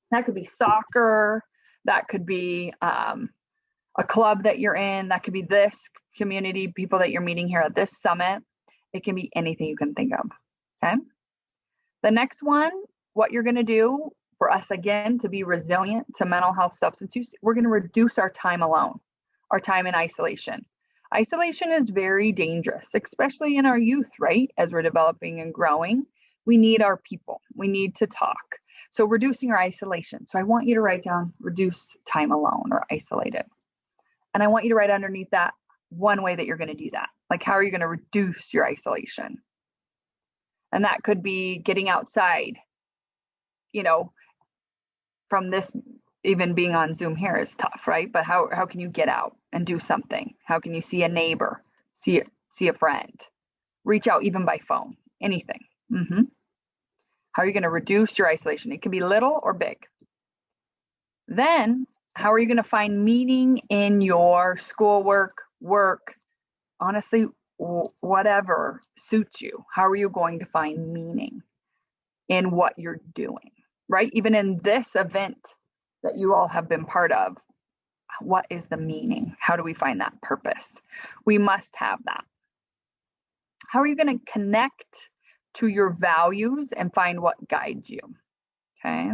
That could be soccer, that could be a club that you're in, that could be this community, people that you're meeting here at this summit. It can be anything you can think of, okay? The next one, what you're going to do for us, again, to be resilient to mental health substance use, we're going to reduce our time alone, our time in isolation. Isolation is very dangerous, especially in our youth, right? As we're developing and growing, we need our people. We need to talk. So reducing our isolation. So I want you to write down reduce time alone or isolated. And I want you to write underneath that one way that you're going to do that. Like, how are you going to reduce your isolation? And that could be getting outside, you know, from this, even being on Zoom here is tough, right? But how can you get out and do something? How can you see a neighbor, see a friend, reach out even by phone, anything? How are you going to reduce your isolation? It can be little or big. Then, how are you going to find meaning in your schoolwork, work, honestly, whatever suits you? How are you going to find meaning in what you're doing, right? Even in this event that you all have been part of, what is the meaning? How do we find that purpose? We must have that. How are you going to connect to your values and find what guides you? Okay.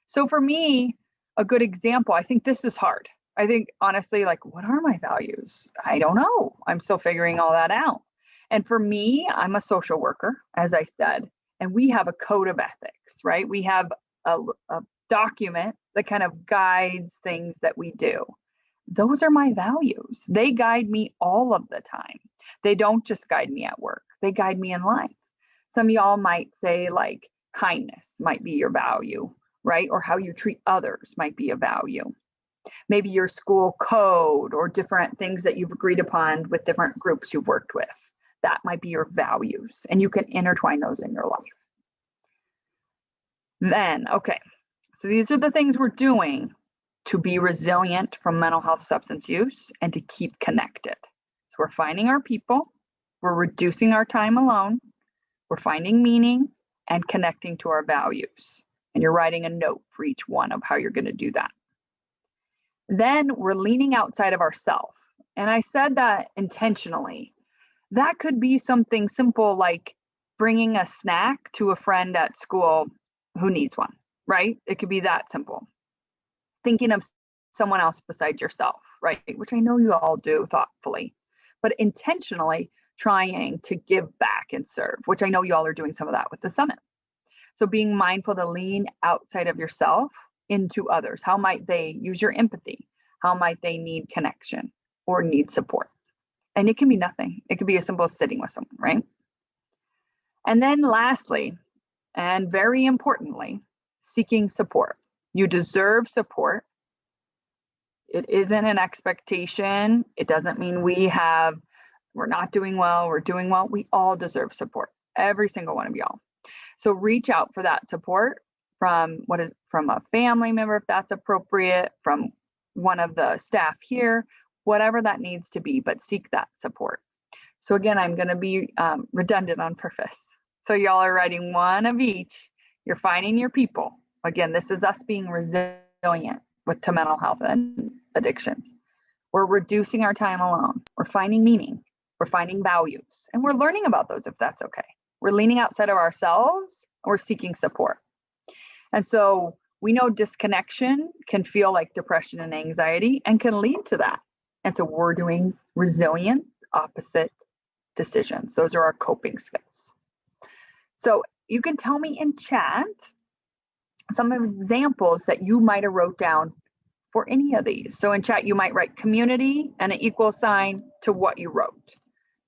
So for me, a good example, I think this is hard. I think honestly, like, what are my values? I don't know. I'm still figuring all that out. And for me, I'm a social worker, as I said, and we have a code of ethics, right? We have a document that kind of guides things that we do. Those are my values. They guide me all of the time. They don't just guide me at work. They guide me in life. Some of y'all might say, like, kindness might be your value, right? Or how you treat others might be a value. Maybe your school code or different things that you've agreed upon with different groups you've worked with. That might be your values, and you can intertwine those in your life. Then, okay, so these are the things we're doing to be resilient from mental health substance use and to keep connected. So we're finding our people, we're reducing our time alone, we're finding meaning and connecting to our values. And you're writing a note for each one of how you're going to do that. Then we're leaning outside of ourselves. And I said that intentionally. That could be something simple like bringing a snack to a friend at school who needs one, right? It could be that simple. Thinking of someone else besides yourself, right? Which I know you all do thoughtfully, but intentionally trying to give back and serve, which I know you all are doing some of that with the summit. So being mindful to lean outside of yourself into others. How might they use your empathy? How might they need connection or need support? And it can be nothing. It could be as simple as sitting with someone, right? And then lastly, and very importantly, seeking support. You deserve support. It isn't an expectation. It doesn't mean we're not doing well, we're doing well. We all deserve support, every single one of y'all. So reach out for that support from a family member, if that's appropriate, from one of the staff here, whatever that needs to be, but seek that support. So again, I'm going to be redundant on purpose. So y'all are writing one of each. You're finding your people. Again, this is us being resilient to mental health and addictions. We're reducing our time alone. We're finding meaning. We're finding values. And we're learning about those if that's okay. We're leaning outside of ourselves. And we're seeking support. And so we know disconnection can feel like depression and anxiety and can lead to that. And so we're doing resilient opposite decisions. Those are our coping skills. So you can tell me in chat some examples that you might have wrote down for any of these. So in chat, you might write community and an equal sign to what you wrote.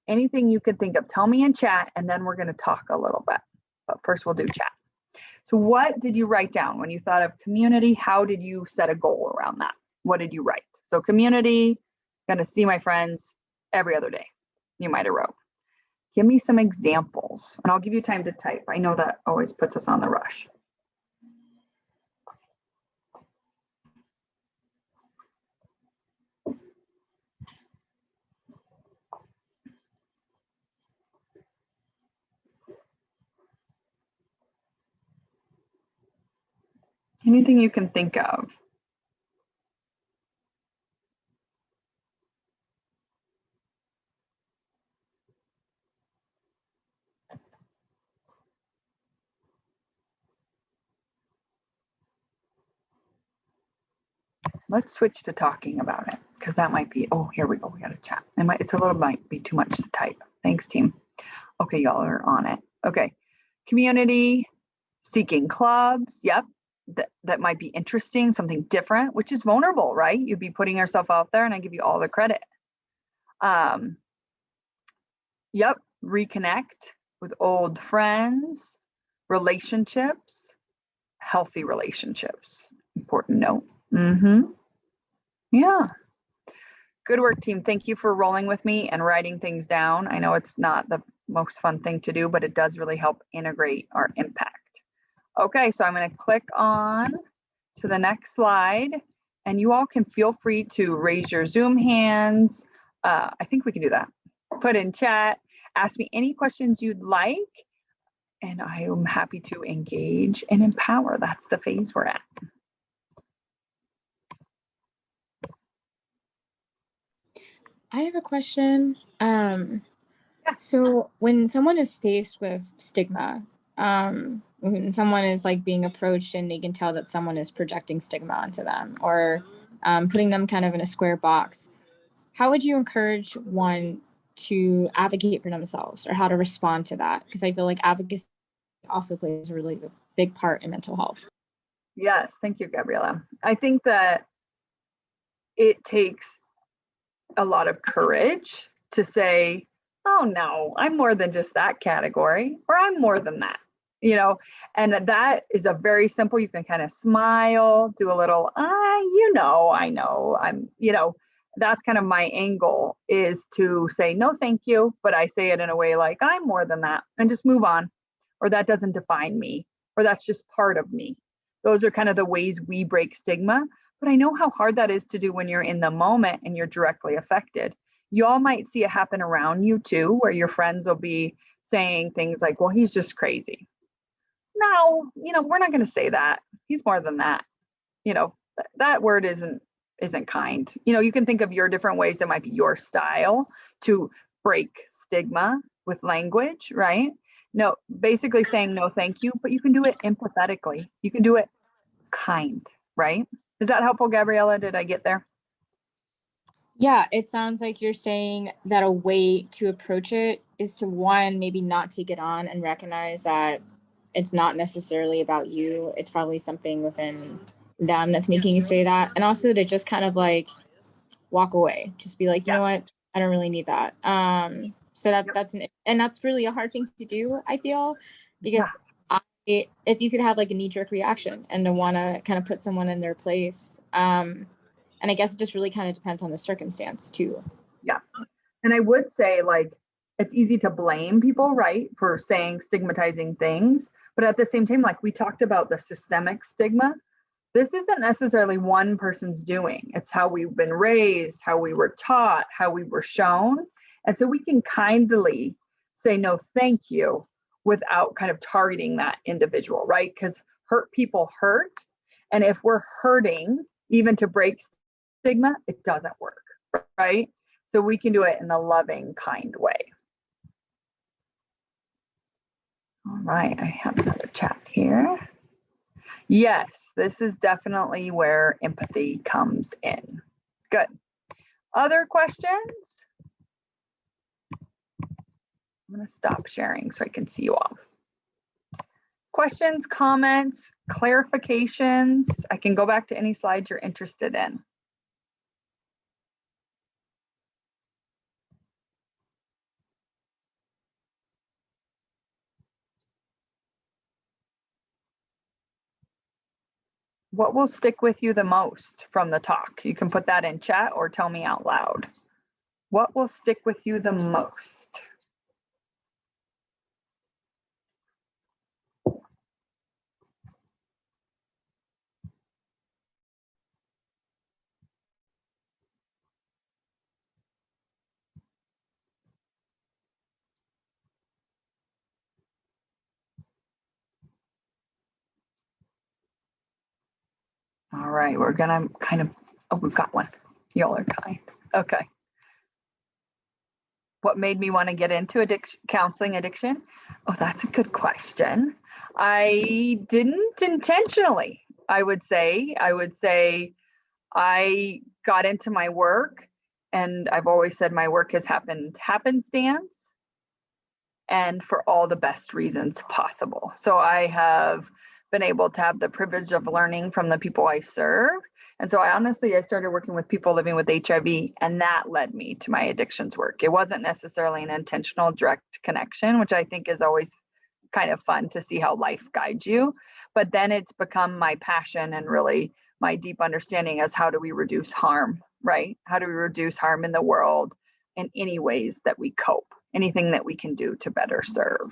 Anything you could think of, tell me in chat, and then we're going to talk a little bit. But first we'll do chat. So what did you write down when you thought of community? How did you set a goal around that? What did you write? So community, gonna see my friends every other day. You might have wrote. Give me some examples, and I'll give you time to type. I know that always puts us on the rush. Anything you can think of. Let's switch to talking about it, because that might be, oh, here we go, we got a chat. It's a little, might be too much to type. Thanks, team. Okay, y'all are on it. Okay, community, seeking clubs, yep. That might be interesting, something different, which is vulnerable, right? You'd be putting yourself out there, and I give you all the credit. Yep, reconnect with old friends, relationships, healthy relationships. Important note. Yeah. Good work, team. Thank you for rolling with me and writing things down. I know it's not the most fun thing to do, but it does really help integrate our impact. Okay, so I'm going to click on to the next slide, and you all can feel free to raise your Zoom hands. I think we can do that. Put in chat, ask me any questions you'd like, and I am happy to engage and empower. That's the phase we're at. I have a question. So when someone is faced with stigma, when someone is like being approached and they can tell that someone is projecting stigma onto them or putting them kind of in a square box, how would you encourage one to advocate for themselves or how to respond to that? Because I feel like advocacy also plays a really big part in mental health. Yes, thank you, Gabriella. I think that it takes a lot of courage to say, oh no, I'm more than just that category, or I'm more than that, you know, and that is a very simple, you can kind of smile, do a little, I know, that's kind of my angle, is to say, no, thank you. But I say it in a way like, I'm more than that, and just move on, or that doesn't define me, or that's just part of me. Those are kind of the ways we break stigma. But I know how hard that is to do when you're in the moment and you're directly affected. You all might see it happen around you too, where your friends will be saying things like, well, he's just crazy. No, we're not going to say that. He's more than that. That word isn't kind. You can think of your different ways that might be your style to break stigma with language, right? No, basically saying no, thank you, but you can do it empathetically. You can do it kind, right? Is that helpful, Gabriella? Did I get there? Yeah, it sounds like you're saying that a way to approach it is to, one, maybe not take it on and recognize that it's not necessarily about you. It's probably something within them that's making you say that. And also to just kind of like walk away, just be like, you know what? I don't really need that. So that's really a hard thing to do, I feel, because it's easy to have like a knee-jerk reaction and to want to kind of put someone in their place. And I guess it just really kind of depends on the circumstance too. Yeah. And I would say, like, it's easy to blame people, right, for saying stigmatizing things. But at the same time, like we talked about the systemic stigma, this isn't necessarily one person's doing. It's how we've been raised, how we were taught, how we were shown. And so we can kindly say, no, thank you, without kind of targeting that individual, right? Because hurt people hurt. And if we're hurting, even to break stigma, it doesn't work, right? So we can do it in a loving, kind way. All right, I have another chat here. Yes, this is definitely where empathy comes in. Good. Other questions? I'm going to stop sharing so I can see you all. Questions, comments, clarifications? I can go back to any slides you're interested in. What will stick with you the most from the talk? You can put that in chat or tell me out loud. What will stick with you the most? All right, we're gonna kind of, oh, we've got one. Y'all are kind. Okay. What made me want to get into counseling addiction? Oh, that's a good question. I didn't intentionally, I would say. I got into my work, and I've always said my work has happened happenstance and for all the best reasons possible. So I have been able to have the privilege of learning from the people I serve. And so I started working with people living with HIV, and that led me to my addictions work. It wasn't necessarily an intentional direct connection, which I think is always kind of fun to see how life guides you. But then it's become my passion and really my deep understanding as how do we reduce harm, right? How do we reduce harm in the world in any ways that we cope, anything that we can do to better serve.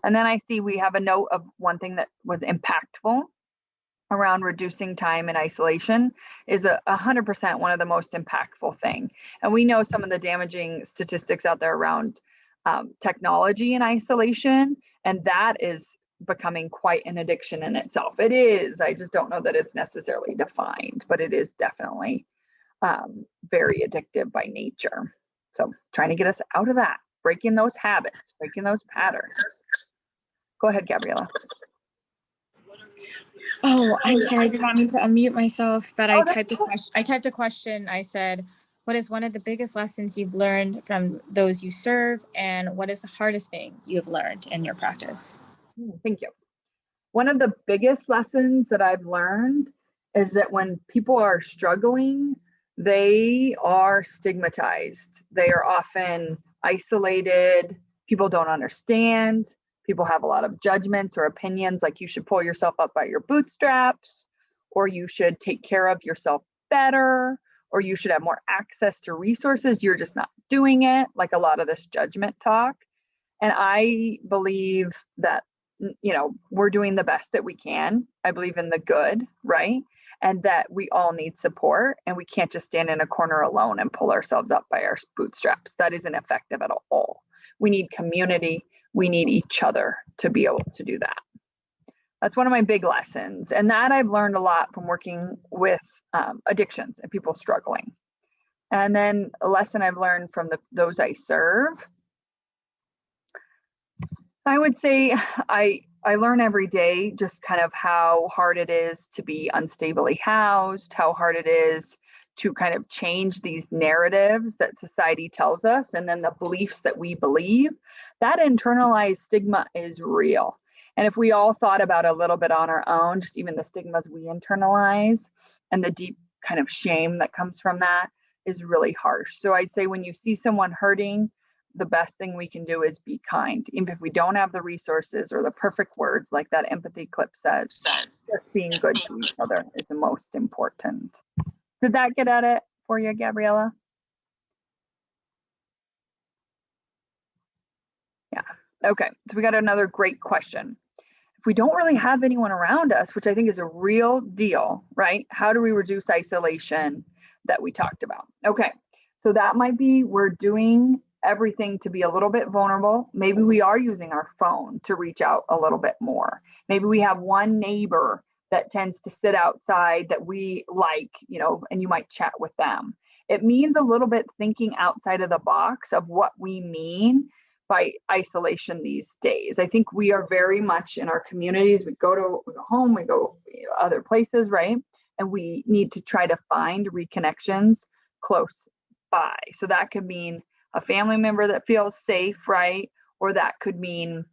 And then I see we have a note of one thing that was impactful around reducing time in isolation is 100% one of the most impactful thing. And we know some of the damaging statistics out there around technology in isolation, and that is becoming quite an addiction in itself. It is, I just don't know that it's necessarily defined, but it is definitely very addictive by nature. So trying to get us out of that, breaking those habits, breaking those patterns. Go ahead, Gabriella. Oh, I'm sorry. I did not mean to unmute myself, but I typed a question. I said, what is one of the biggest lessons you've learned from those you serve? And what is the hardest thing you have learned in your practice? Thank you. One of the biggest lessons that I've learned is that when people are struggling, they are stigmatized. They are often isolated. People don't understand. People have a lot of judgments or opinions like you should pull yourself up by your bootstraps, or you should take care of yourself better, or you should have more access to resources. You're just not doing it, like a lot of this judgment talk. And I believe that, you know, we're doing the best that we can. I believe in the good, right? And that we all need support, and we can't just stand in a corner alone and pull ourselves up by our bootstraps. That isn't effective at all. We need community. We need each other to be able to do that. That's one of my big lessons. And that I've learned a lot from working with addictions and people struggling. And then a lesson I've learned from those I serve, I would say I learn every day just kind of how hard it is to be unstably housed, how hard it is to kind of change these narratives that society tells us, and then the beliefs that we believe. That internalized stigma is real. And if we all thought about it a little bit on our own, just even the stigmas we internalize and the deep kind of shame that comes from that is really harsh. So I'd say when you see someone hurting, the best thing we can do is be kind. Even if we don't have the resources or the perfect words, like that empathy clip says, just being good to each other is the most important. Did that get at it for you, Gabriella? Yeah. Okay. So we got another great question. If we don't really have anyone around us, which I think is a real deal, right? How do we reduce isolation that we talked about? Okay. So that might be we're doing everything to be a little bit vulnerable. Maybe we are using our phone to reach out a little bit more. Maybe we have one neighbor that tends to sit outside that we like, you know, and you might chat with them. It means a little bit thinking outside of the box of what we mean by isolation these days. I think we are very much in our communities. We go home, we go other places, right? And we need to try to find reconnections close by. So that could mean a family member that feels safe, right? Or that could mean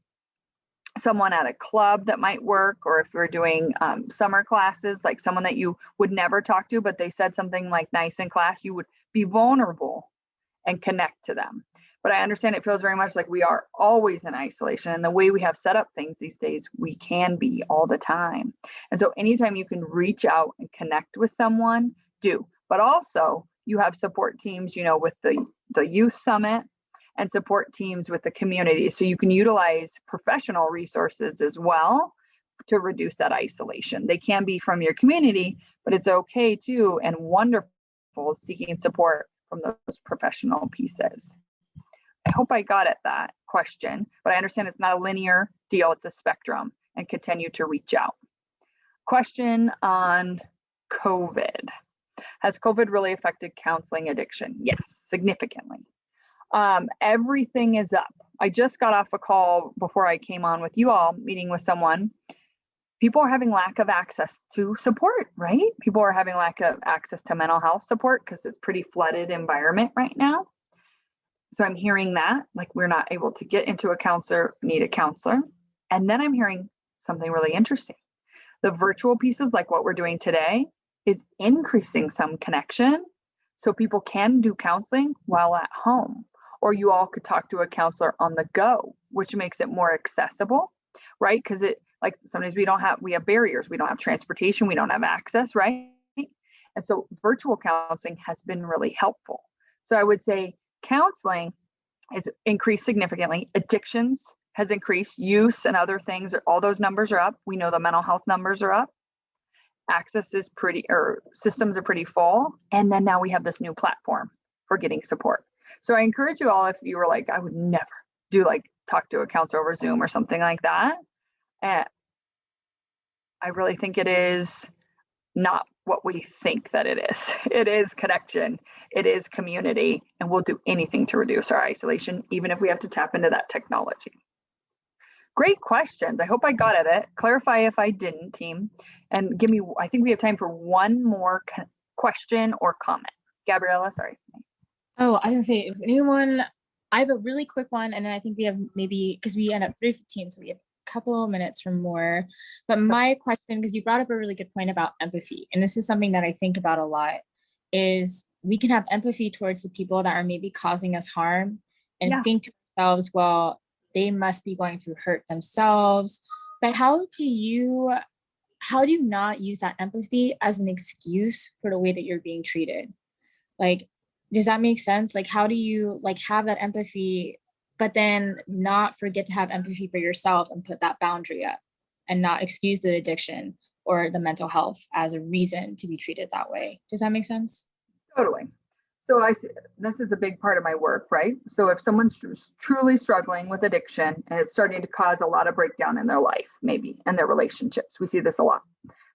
someone at a club that might work, or if you're doing summer classes, like someone that you would never talk to, but they said something like nice in class, you would be vulnerable and connect to them. But I understand it feels very much like we are always in isolation, and the way we have set up things these days, we can be all the time. And so anytime you can reach out and connect with someone, do. But also you have support teams, you know, with the youth summit, and support teams with the community. So you can utilize professional resources as well to reduce that isolation. They can be from your community, but it's okay too, and wonderful seeking support from those professional pieces. I hope I got at that question, but I understand it's not a linear deal, it's a spectrum, and continue to reach out. Question on COVID. Has COVID really affected counseling addiction? Yes, significantly. Everything is up. I just got off a call before I came on with you all, meeting with someone. People are having lack of access to support, right? People are having lack of access to mental health support because it's pretty flooded environment right now. So I'm hearing that, like, we're not able to get into a counselor, need a counselor. And then I'm hearing something really interesting. The virtual pieces, like what we're doing today, is increasing some connection. So people can do counseling while at home, or you all could talk to a counselor on the go, which makes it more accessible, right? Because it, like, sometimes we have barriers. We don't have transportation, we don't have access, right? And so virtual counseling has been really helpful. So I would say counseling has increased significantly. Addictions has increased, use and other things, all those numbers are up. We know the mental health numbers are up. Access is systems are pretty full. And then now we have this new platform for getting support. So I encourage you all, if you were like, I would never do talk to a counselor over Zoom or something like that. I really think it is not what we think that it is. It is connection, it is community, and we'll do anything to reduce our isolation, even if we have to tap into that technology. Great questions. I hope I got at it. Clarify if I didn't, team. And give me, I think we have time for one more question or comment. Gabriella, sorry. Oh, I was gonna say, if anyone, I have a really quick one, and then I think we have maybe, because we end up 3:15, so we have a couple of minutes for more. But my question, because you brought up a really good point about empathy, and this is something that I think about a lot, is we can have empathy towards the people that are maybe causing us harm, and think to ourselves, well, they must be going through hurt themselves. But how do you not use that empathy as an excuse for the way that you're being treated? Like, does that make sense? Like, how do you have that empathy, but then not forget to have empathy for yourself and put that boundary up and not excuse the addiction or the mental health as a reason to be treated that way? Does that make sense? Totally. So this is a big part of my work, right? So if someone's truly struggling with addiction and it's starting to cause a lot of breakdown in their life, maybe, and their relationships, we see this a lot.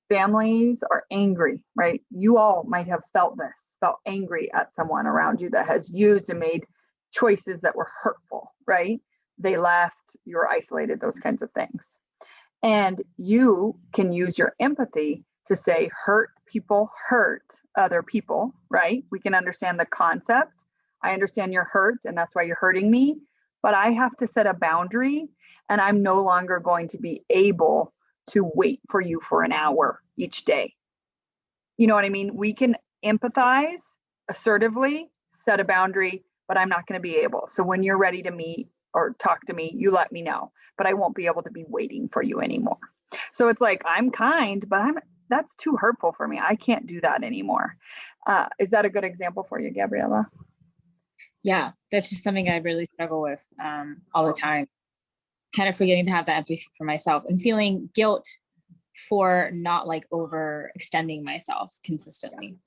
Families are angry, right? You all might have felt angry at someone around you that has used and made choices that were hurtful, right? They left, you're isolated, those kinds of things. And you can use your empathy to say, hurt people hurt other people, right? We can understand the concept. I understand you're hurt and that's why you're hurting me, but I have to set a boundary, and I'm no longer going to be able to wait for you for an hour each day. You know what I mean? We can empathize assertively, set a boundary, but I'm not going to be able. So when you're ready to meet or talk to me, you let me know, but I won't be able to be waiting for you anymore. So it's like, I'm kind, but that's too hurtful for me. I can't do that anymore. Is that a good example for you, Gabriella? Yeah, that's just something I really struggle with all the time. Kind of forgetting to have that empathy for myself and feeling guilt for not overextending myself consistently.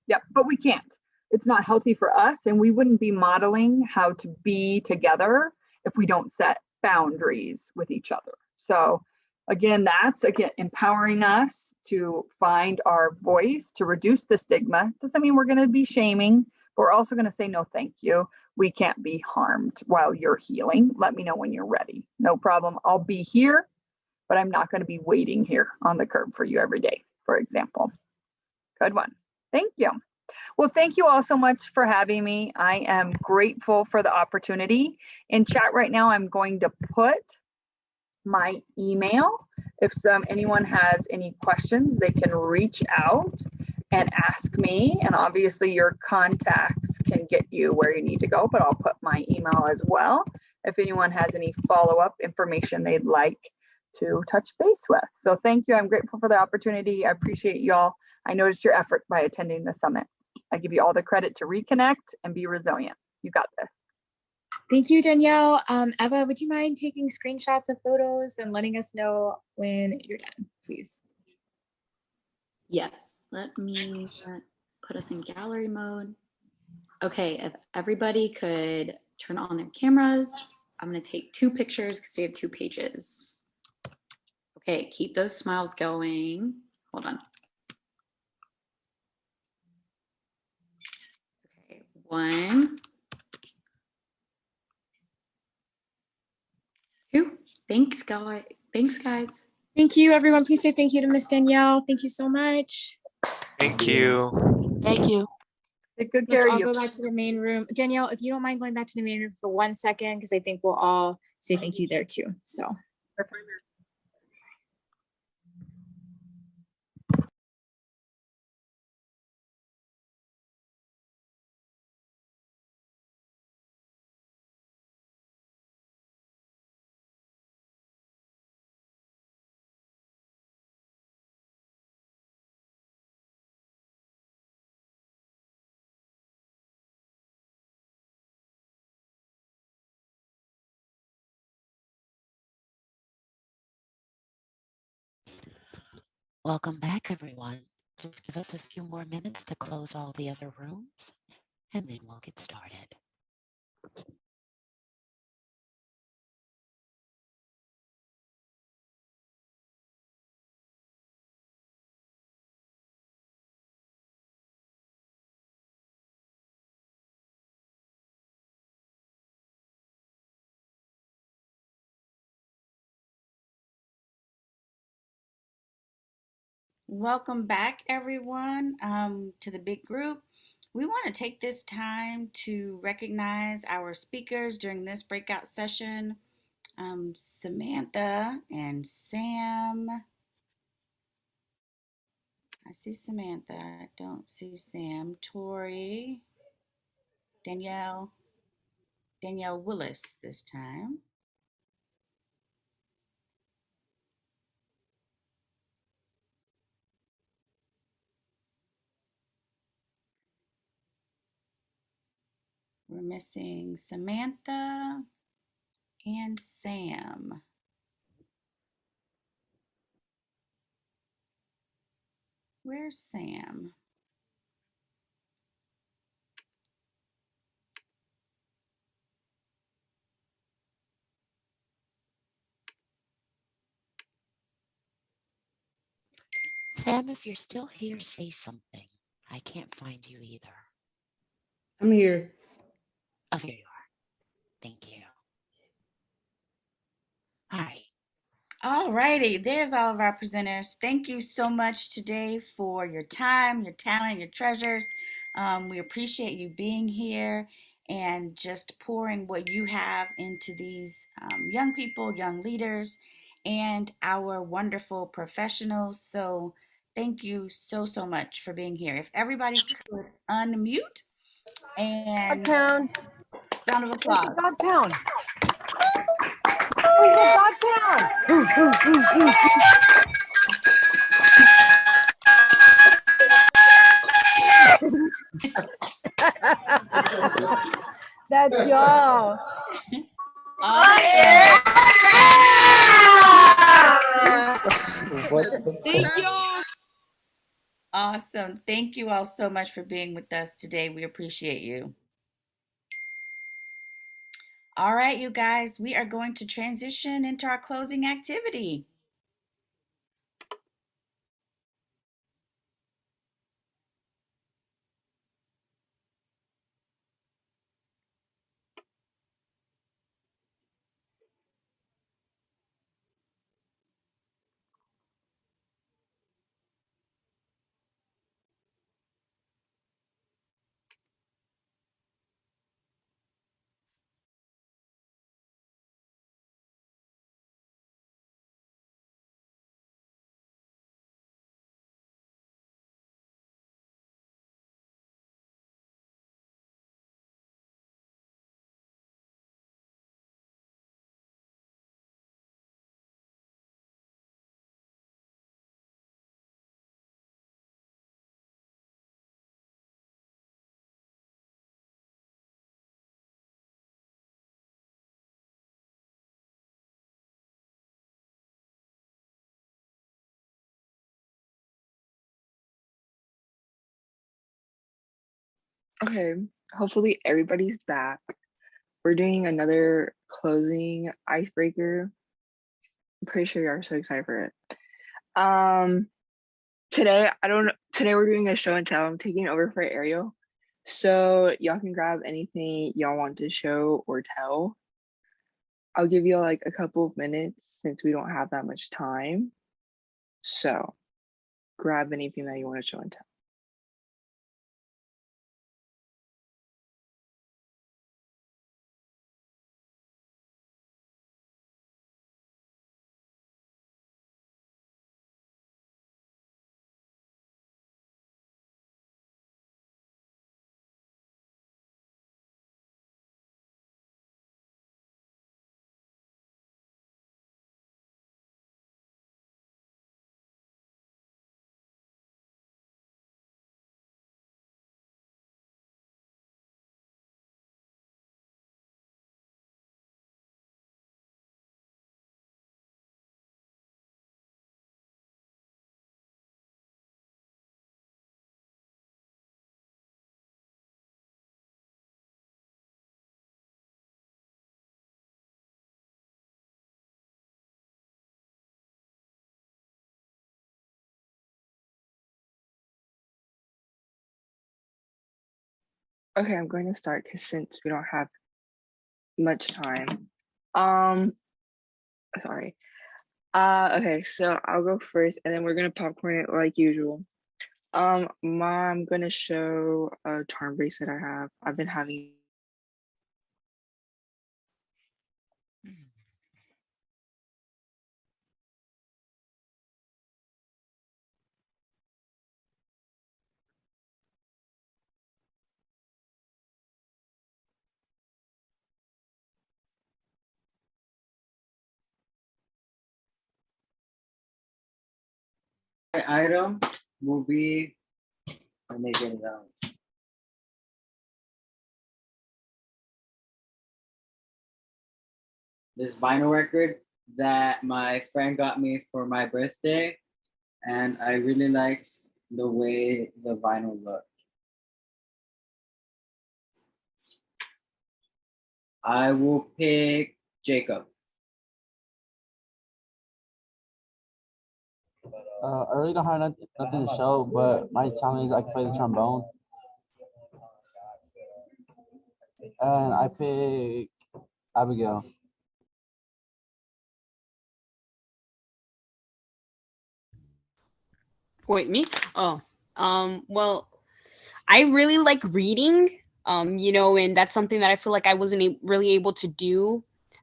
Yeah, but we can't. It's not healthy for us, and we wouldn't be modeling how to be together if we don't set boundaries with each other. So again, that's empowering us to find our voice, to reduce the stigma. Doesn't mean we're going to be shaming, but we're also going to say, no, thank you. We can't be harmed while you're healing. Let me know when you're ready. No problem. I'll be here, but I'm not going to be waiting here on the curb for you every day, for example. Good one. Thank you. Well, thank you all so much for having me. I am grateful for the opportunity. In chat right now, I'm going to put my email. If anyone has any questions, they can reach out and ask me. And obviously your contacts can get you where you need to go, but I'll put my email as well if anyone has any follow-up information they'd like to touch base with. So thank you. I'm grateful for the opportunity. I appreciate y'all. I noticed your effort by attending the summit. I give you all the credit to reconnect and be resilient. You got this. Thank you, Danielle. Eva, would you mind taking screenshots of photos and letting us know when you're done, please? Yes, let me put us in gallery mode. Okay, if everybody could turn on their cameras, I'm gonna take 2 pictures because we have 2 pages. Okay, keep those smiles going. Hold on. Okay, 1, 2. Thanks, guys. Thanks, guys. Thank you, everyone. Please say thank you to Miss Danielle. Thank you so much. Thank you. Thank you. Take good care Let's of all you. go back to the main room. Danielle, if you don't mind going back to the main room for 1 second, because I think we'll all say thank you there too. So. Welcome back, everyone. Just give us a few more minutes to close all the other rooms, and then we'll get started. Welcome back, everyone, to the big group. We want to take this time to recognize our speakers during this breakout session. Samantha and Sam. I see Samantha. I don't see Sam. Tori. Danielle Willis this time. We're missing Samantha and Sam. Where's Sam? Sam, if you're still here, say something. I can't find you either. I'm here. Oh, here you are. Thank you. All right. All righty, there's all of our presenters. Thank you so much today for your time, your talent, your treasures. We appreciate you being here and just pouring what you have into these young people, young leaders, and our wonderful professionals. So thank you so, so much for being here. If everybody could unmute and Dogtown. round of applause. Dogtown. We hit Dogtown. That's y'all. Thank you. Awesome. Thank you all so much for being with us today. We appreciate you. All right, you guys, we are going to transition into our closing activity. Okay, hopefully everybody's back. We're doing another closing icebreaker. I'm pretty sure you're so excited for it. Today we're doing a show and tell. I'm taking over for Ariel. So y'all can grab anything y'all want to show or tell. I'll give you like a couple of minutes since we don't have that much time. So grab anything that you want to show and tell. Okay, I'm going to start because since we don't have much time. Sorry. Okay, so I'll go first and then we're gonna popcorn it like usual. I'm gonna show a charm bracelet I have. I've been having item will be, let me get it out. This vinyl record that my friend got me for my birthday, and I really liked the way the vinyl looked. I will pick Jacob. I really don't have nothing to show, but my talent is I can play the trombone. And I pick Abigail. Wait, me? Oh, well, I really like reading, and that's something that I feel like I wasn't really able to do,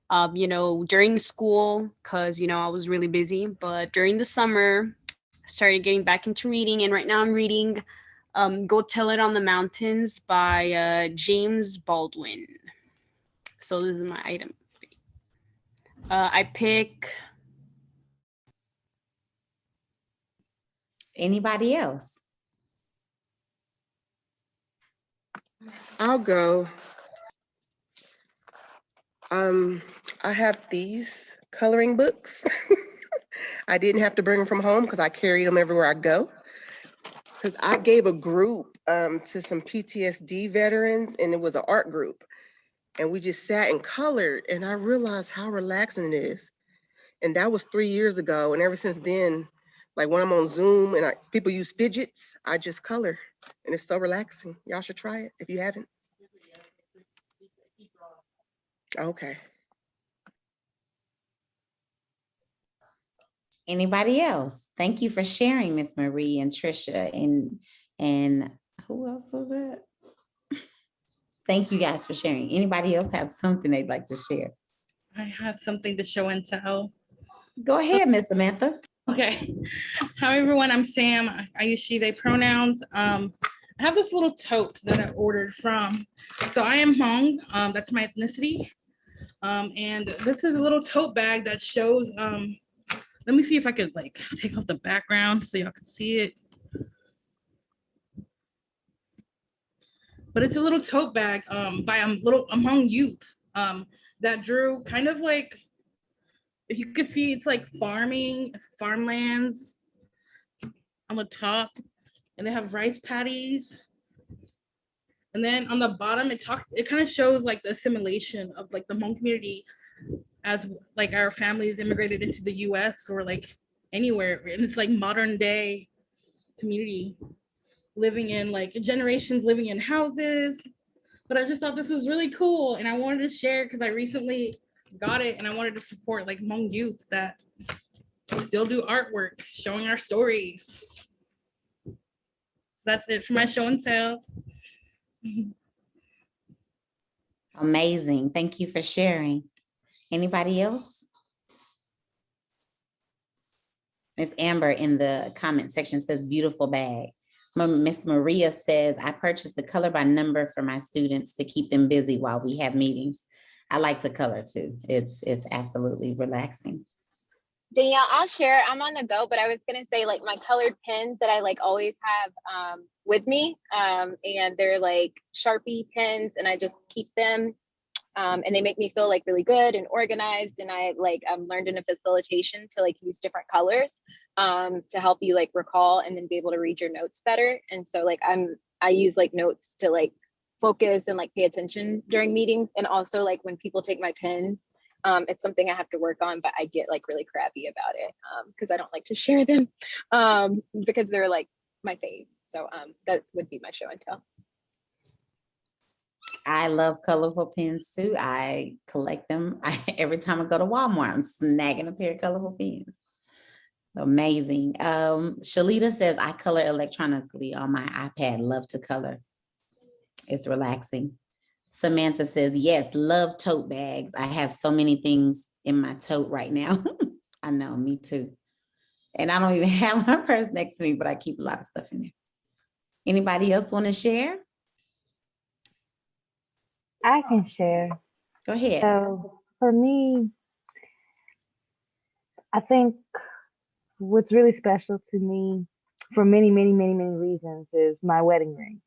during school because, I was really busy. But during the summer, started getting back into reading, and right now I'm reading Go Tell It on the Mountains by James Baldwin. So this is my item. I pick. Anybody else? I'll go. I have these coloring books. I didn't have to bring them from home because I carried them everywhere I go. Because I gave a group to some PTSD veterans, and it was an art group. And we just sat and colored, and I realized how relaxing it is. And that was 3 years ago. And ever since then, like when I'm on Zoom and people use fidgets, I just color. And it's so relaxing. Y'all should try it if you haven't. Okay. Anybody else? Thank you for sharing, Miss Marie and Trisha, and who else was it? Thank you guys for sharing. Anybody else have something they'd like to share? I have something to show and tell. Go ahead, Miss Samantha. Okay. Hi, everyone. I'm Sam. I use she, they pronouns. I have this little tote that I ordered from. So I am Hmong. That's my ethnicity. And this is a little tote bag that shows, let me see if I could like take off the background so y'all can see it. But it's a little tote bag by a little Hmong youth that drew kind of like, if you could see, it's like farmlands on the top, and they have rice paddies. And then on the bottom, it kind of shows like the assimilation of like the Hmong community as like our families immigrated into the US or like anywhere. And it's like modern day community living in like generations living in houses. But I just thought this was really cool and I wanted to share because I recently got it and I wanted to support like Hmong youth that still do artwork, showing our stories. That's it for my show and tell. Amazing. Thank you for sharing. Anybody else? Miss Amber in the comment section says, beautiful bag. Miss Maria says, I purchased the color by number for my students to keep them busy while we have meetings. I like to color too. It's absolutely relaxing. Danielle, I'll share. I'm on the go, but I was gonna say like my colored pens that I like always have with me, and they're like Sharpie pens, and I just keep them, and they make me feel like really good and organized. And I like learned in a facilitation to like use different colors to help you like recall and then be able to read your notes better. And so like I use like notes to like focus and like pay attention during meetings, and also like when people take my pens. It's something I have to work on, but I get like really crappy about it because I don't like to share them because they're like my fave. So that would be my show and tell. I love colorful pens too. I collect them. Every time I go to Walmart, I'm snagging a pair of colorful pens. Amazing. Shalita says, I color electronically on my iPad. Love to color. It's relaxing. Samantha says, yes, love tote bags. I have so many things in my tote right now. I know, me too. And I don't even have my purse next to me, but I keep a lot of stuff in there. Anybody else want to share? I can share. Go ahead. So for me, I think what's really special to me for many, many, many, many reasons is my wedding ring.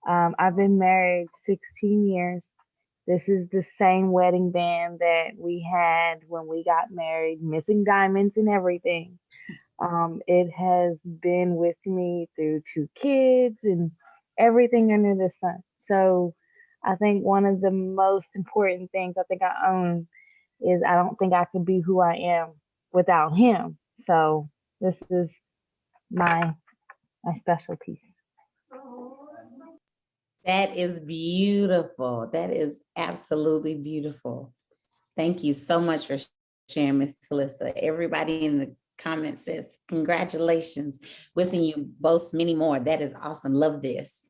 I've been married 16 years. This is the same wedding band that we had when we got married, missing diamonds and everything. It has been with me through 2 kids and everything under the sun. So I think one of the most important things I think I own is I don't think I could be who I am without him. So this is my special piece. That is beautiful. That is absolutely beautiful. Thank you so much for sharing, Ms. Talissa. Everybody in the comments says, congratulations. Wishing you both many more. That is awesome. Love this.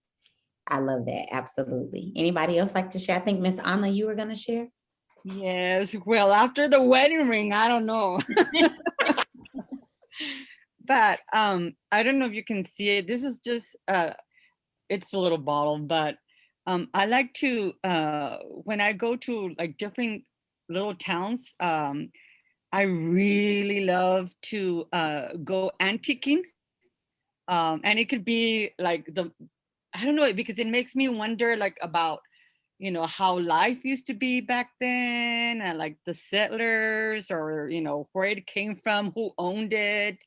I love that. Absolutely. Anybody else like to share? I think Miss Anna, you were going to share. Yes. Well, after the wedding ring, I don't know. But I don't know if you can see it. This is just it's a little bottle, but I like to when I go to like different little towns, I really love to go antiquing, and it could be like I don't know, because it makes me wonder like about how life used to be back then, and like the settlers, or where it came from, who owned it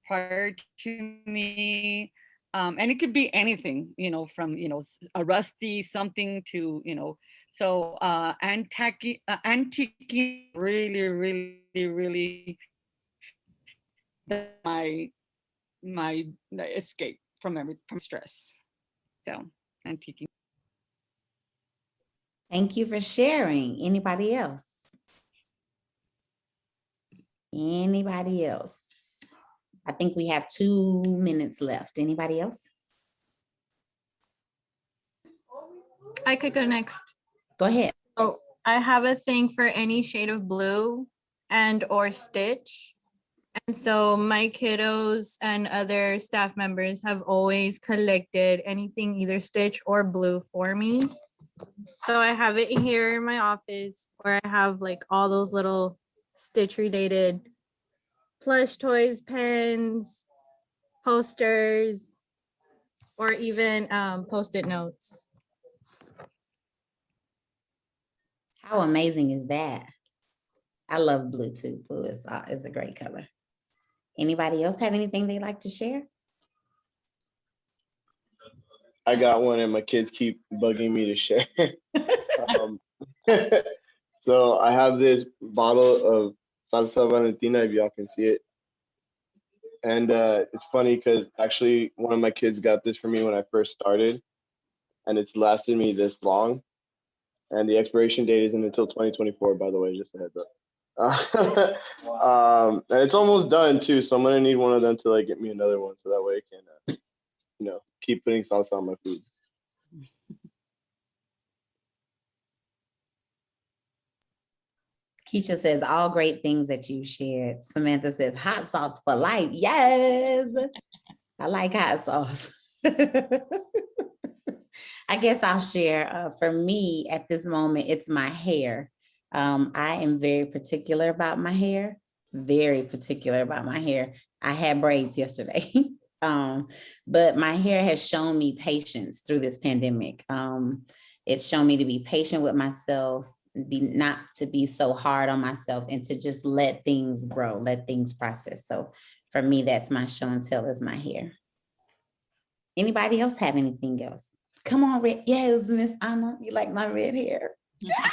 prior to me. And it could be anything, from a rusty something to so antiquing really, really, really my escape from stress. So antiquing. Thank you for sharing. Anybody else? Anybody else? I think we have 2 minutes left. Anybody else? I could go next. Go ahead. Oh, I have a thing for any shade of blue and or stitch. And so my kiddos and other staff members have always collected anything either stitch or blue for me. So I have it here in my office where I have like all those little stitch related plush toys, pens, posters, or even post-it notes. How amazing is that? I love blue too. Blue is a great color. Anybody else have anything they'd like to share? I got one, and my kids keep bugging me to share. um, so I have this bottle of salsa Valentina, if y'all can see it. And it's funny because actually one of my kids got this for me when I first started, and it's lasted me this long. And the expiration date isn't until 2024, by the way, just a heads up. And it's almost done too, so I'm gonna need one of them to like get me another one, so that way I can, keep putting salsa on my food. Keisha says all great things that you shared. Samantha says hot sauce for life. Yes, I like hot sauce. I guess I'll share. For me, at this moment, it's my hair. I am very particular about my hair. Very particular about my hair. I had braids yesterday, but my hair has shown me patience through this pandemic. It's shown me to be patient with myself, not to be so hard on myself, and to just let things grow, let things process. So for me, that's my show and tell is my hair. Anybody else have anything else? Come on, red. Yes, Miss Anna, you like my red hair? Yes,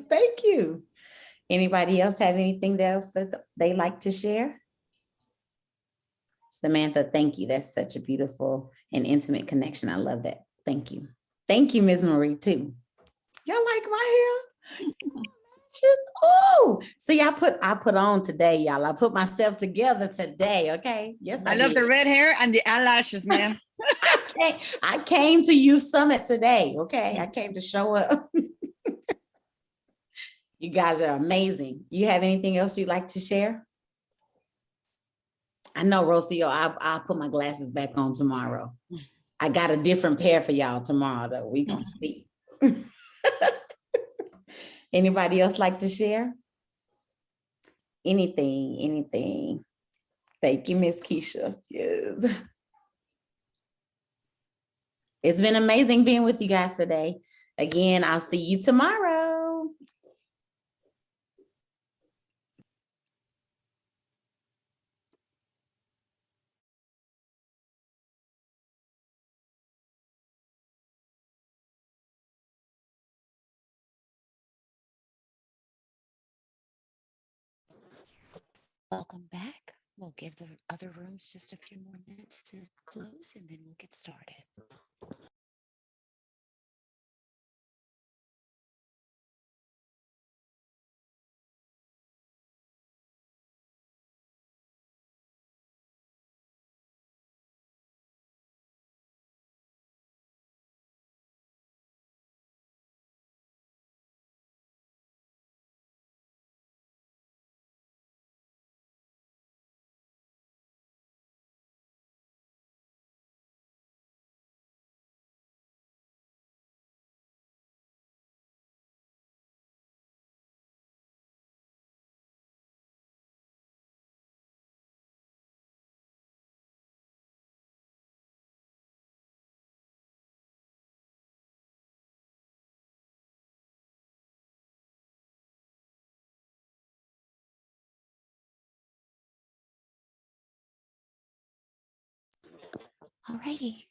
thank you. Anybody else have anything else that they like to share? Samantha, thank you. That's such a beautiful and intimate connection. I love that. Thank you. Thank you, Ms. Marie, too. Y'all like my hair? Oh, see, I put on today, y'all. I put myself together today, okay? Yes, I love the red hair and the eyelashes, man. I came to Youth Summit today, okay? I came to show up. You guys are amazing. You have anything else you'd like to share? I know, Rocio, I'll put my glasses back on tomorrow. I got a different pair for y'all tomorrow, though. We gonna see. Anybody else like to share? Anything. Thank you, Miss Keisha. Yes. It's been amazing being with you guys today. Again, I'll see you tomorrow. Welcome back. We'll give the other rooms just a few more minutes to close and then we'll get started. Alrighty,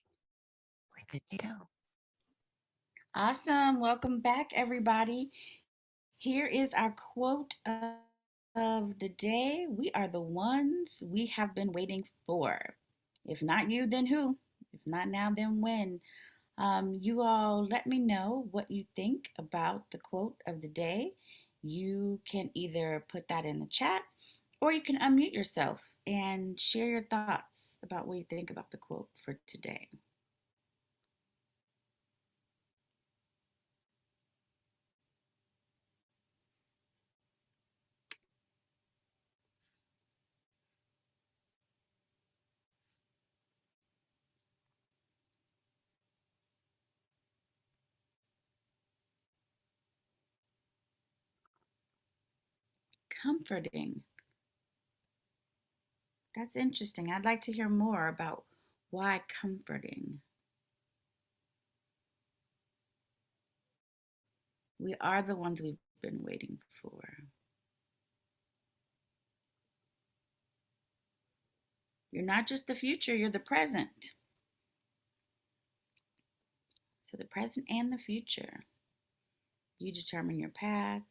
we're good to go. Awesome. Welcome back, everybody. Here is our quote of the day. We are the ones we have been waiting for. If not you, then who? If not now, then when? You all let me know what you think about the quote of the day. You can either put that in the chat or you can unmute yourself and share your thoughts about what you think about the quote for today. Comforting. That's interesting. I'd like to hear more about why comforting. We are the ones we've been waiting for. You're not just the future, you're the present. So the present and the future. You determine your path.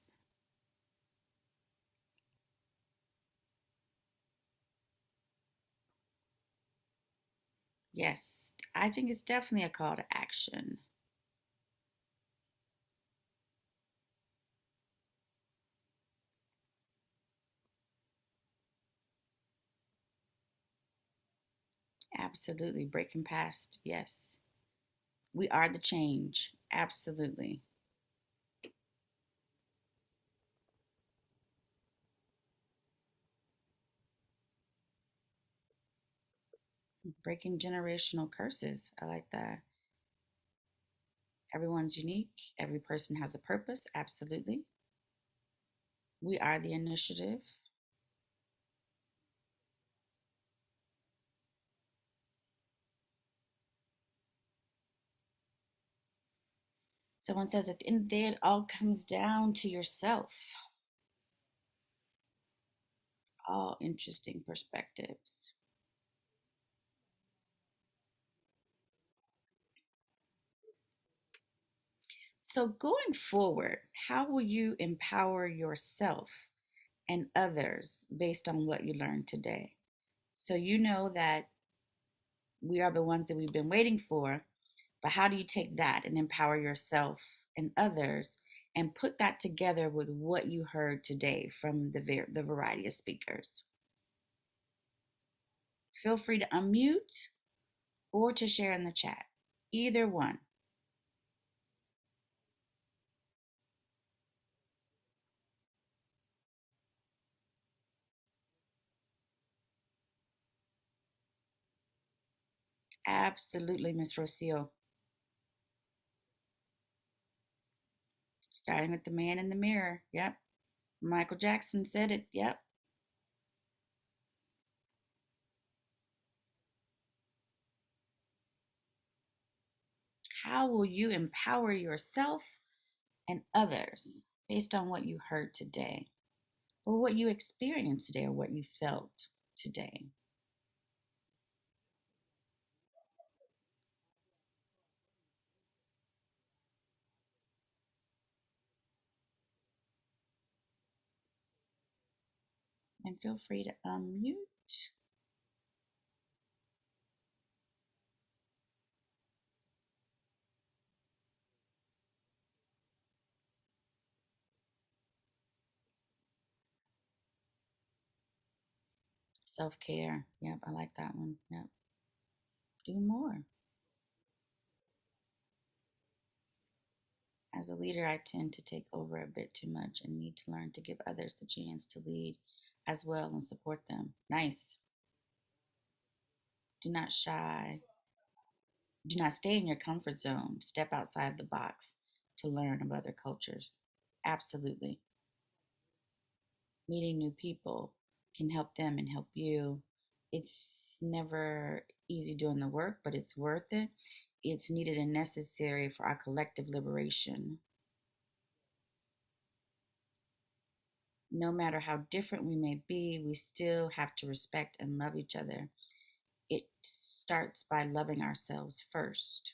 Yes, I think it's definitely a call to action. Absolutely. Breaking past. Yes. We are the change. Absolutely. Breaking generational curses. I like that. Everyone's unique. Every person has a purpose. Absolutely. We are the initiative. Someone says at the end of the day, it all comes down to yourself. All interesting perspectives. So, going forward, how will you empower yourself and others based on what you learned today? So, you know that we are the ones that we've been waiting for, but how do you take that and empower yourself and others and put that together with what you heard today from the variety of speakers? Feel free to unmute or to share in the chat. Either one. Absolutely, Miss Rocio. Starting with the man in the mirror. Yep. Michael Jackson said it. Yep. How will you empower yourself and others based on what you heard today, or what you experienced today, or what you felt today? And feel free to unmute. Self-care. Yep, I like that one. Yep. Do more. As a leader, I tend to take over a bit too much and need to learn to give others the chance to lead as well and support them. Nice. Do not shy. Do not stay in your comfort zone. Step outside the box to learn of other cultures. Absolutely. Meeting new people can help them and help you. It's never easy doing the work, but it's worth it. It's needed and necessary for our collective liberation. No matter how different we may be, we still have to respect and love each other. It starts by loving ourselves first.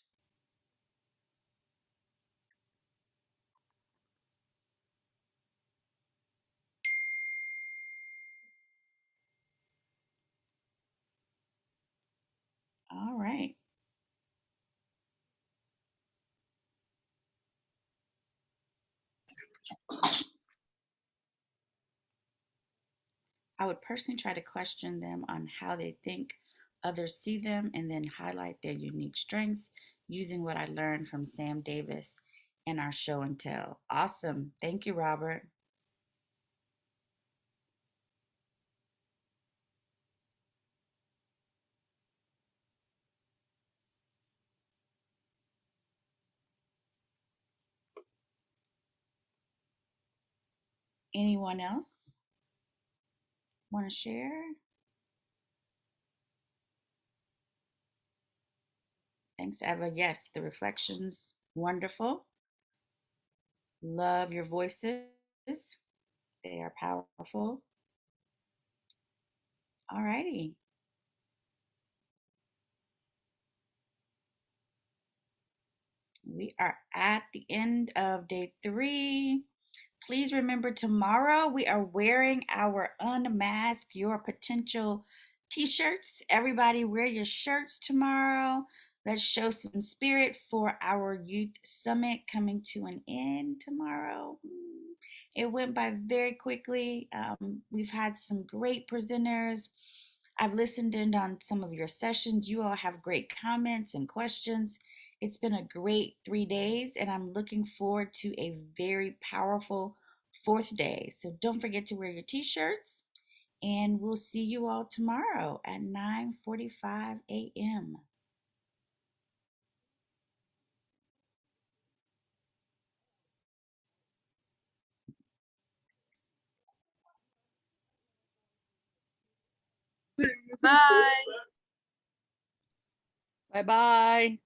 All right. I would personally try to question them on how they think others see them and then highlight their unique strengths using what I learned from Sam Davis and our show and tell. Awesome. Thank you, Robert. Anyone else want to share? Thanks, Eva. Yes, the reflections, wonderful. Love your voices. They are powerful. All righty. We are at the end of day 3. Please remember tomorrow we are wearing our Unmask Your Potential t-shirts. Everybody wear your shirts tomorrow. Let's show some spirit for our youth summit coming to an end tomorrow. It went by very quickly. We've had some great presenters. I've listened in on some of your sessions. You all have great comments and questions. It's been a great 3 days, and I'm looking forward to a very powerful 4th day. So don't forget to wear your t-shirts, and we'll see you all tomorrow at 9:45 a.m. Bye. Bye-bye.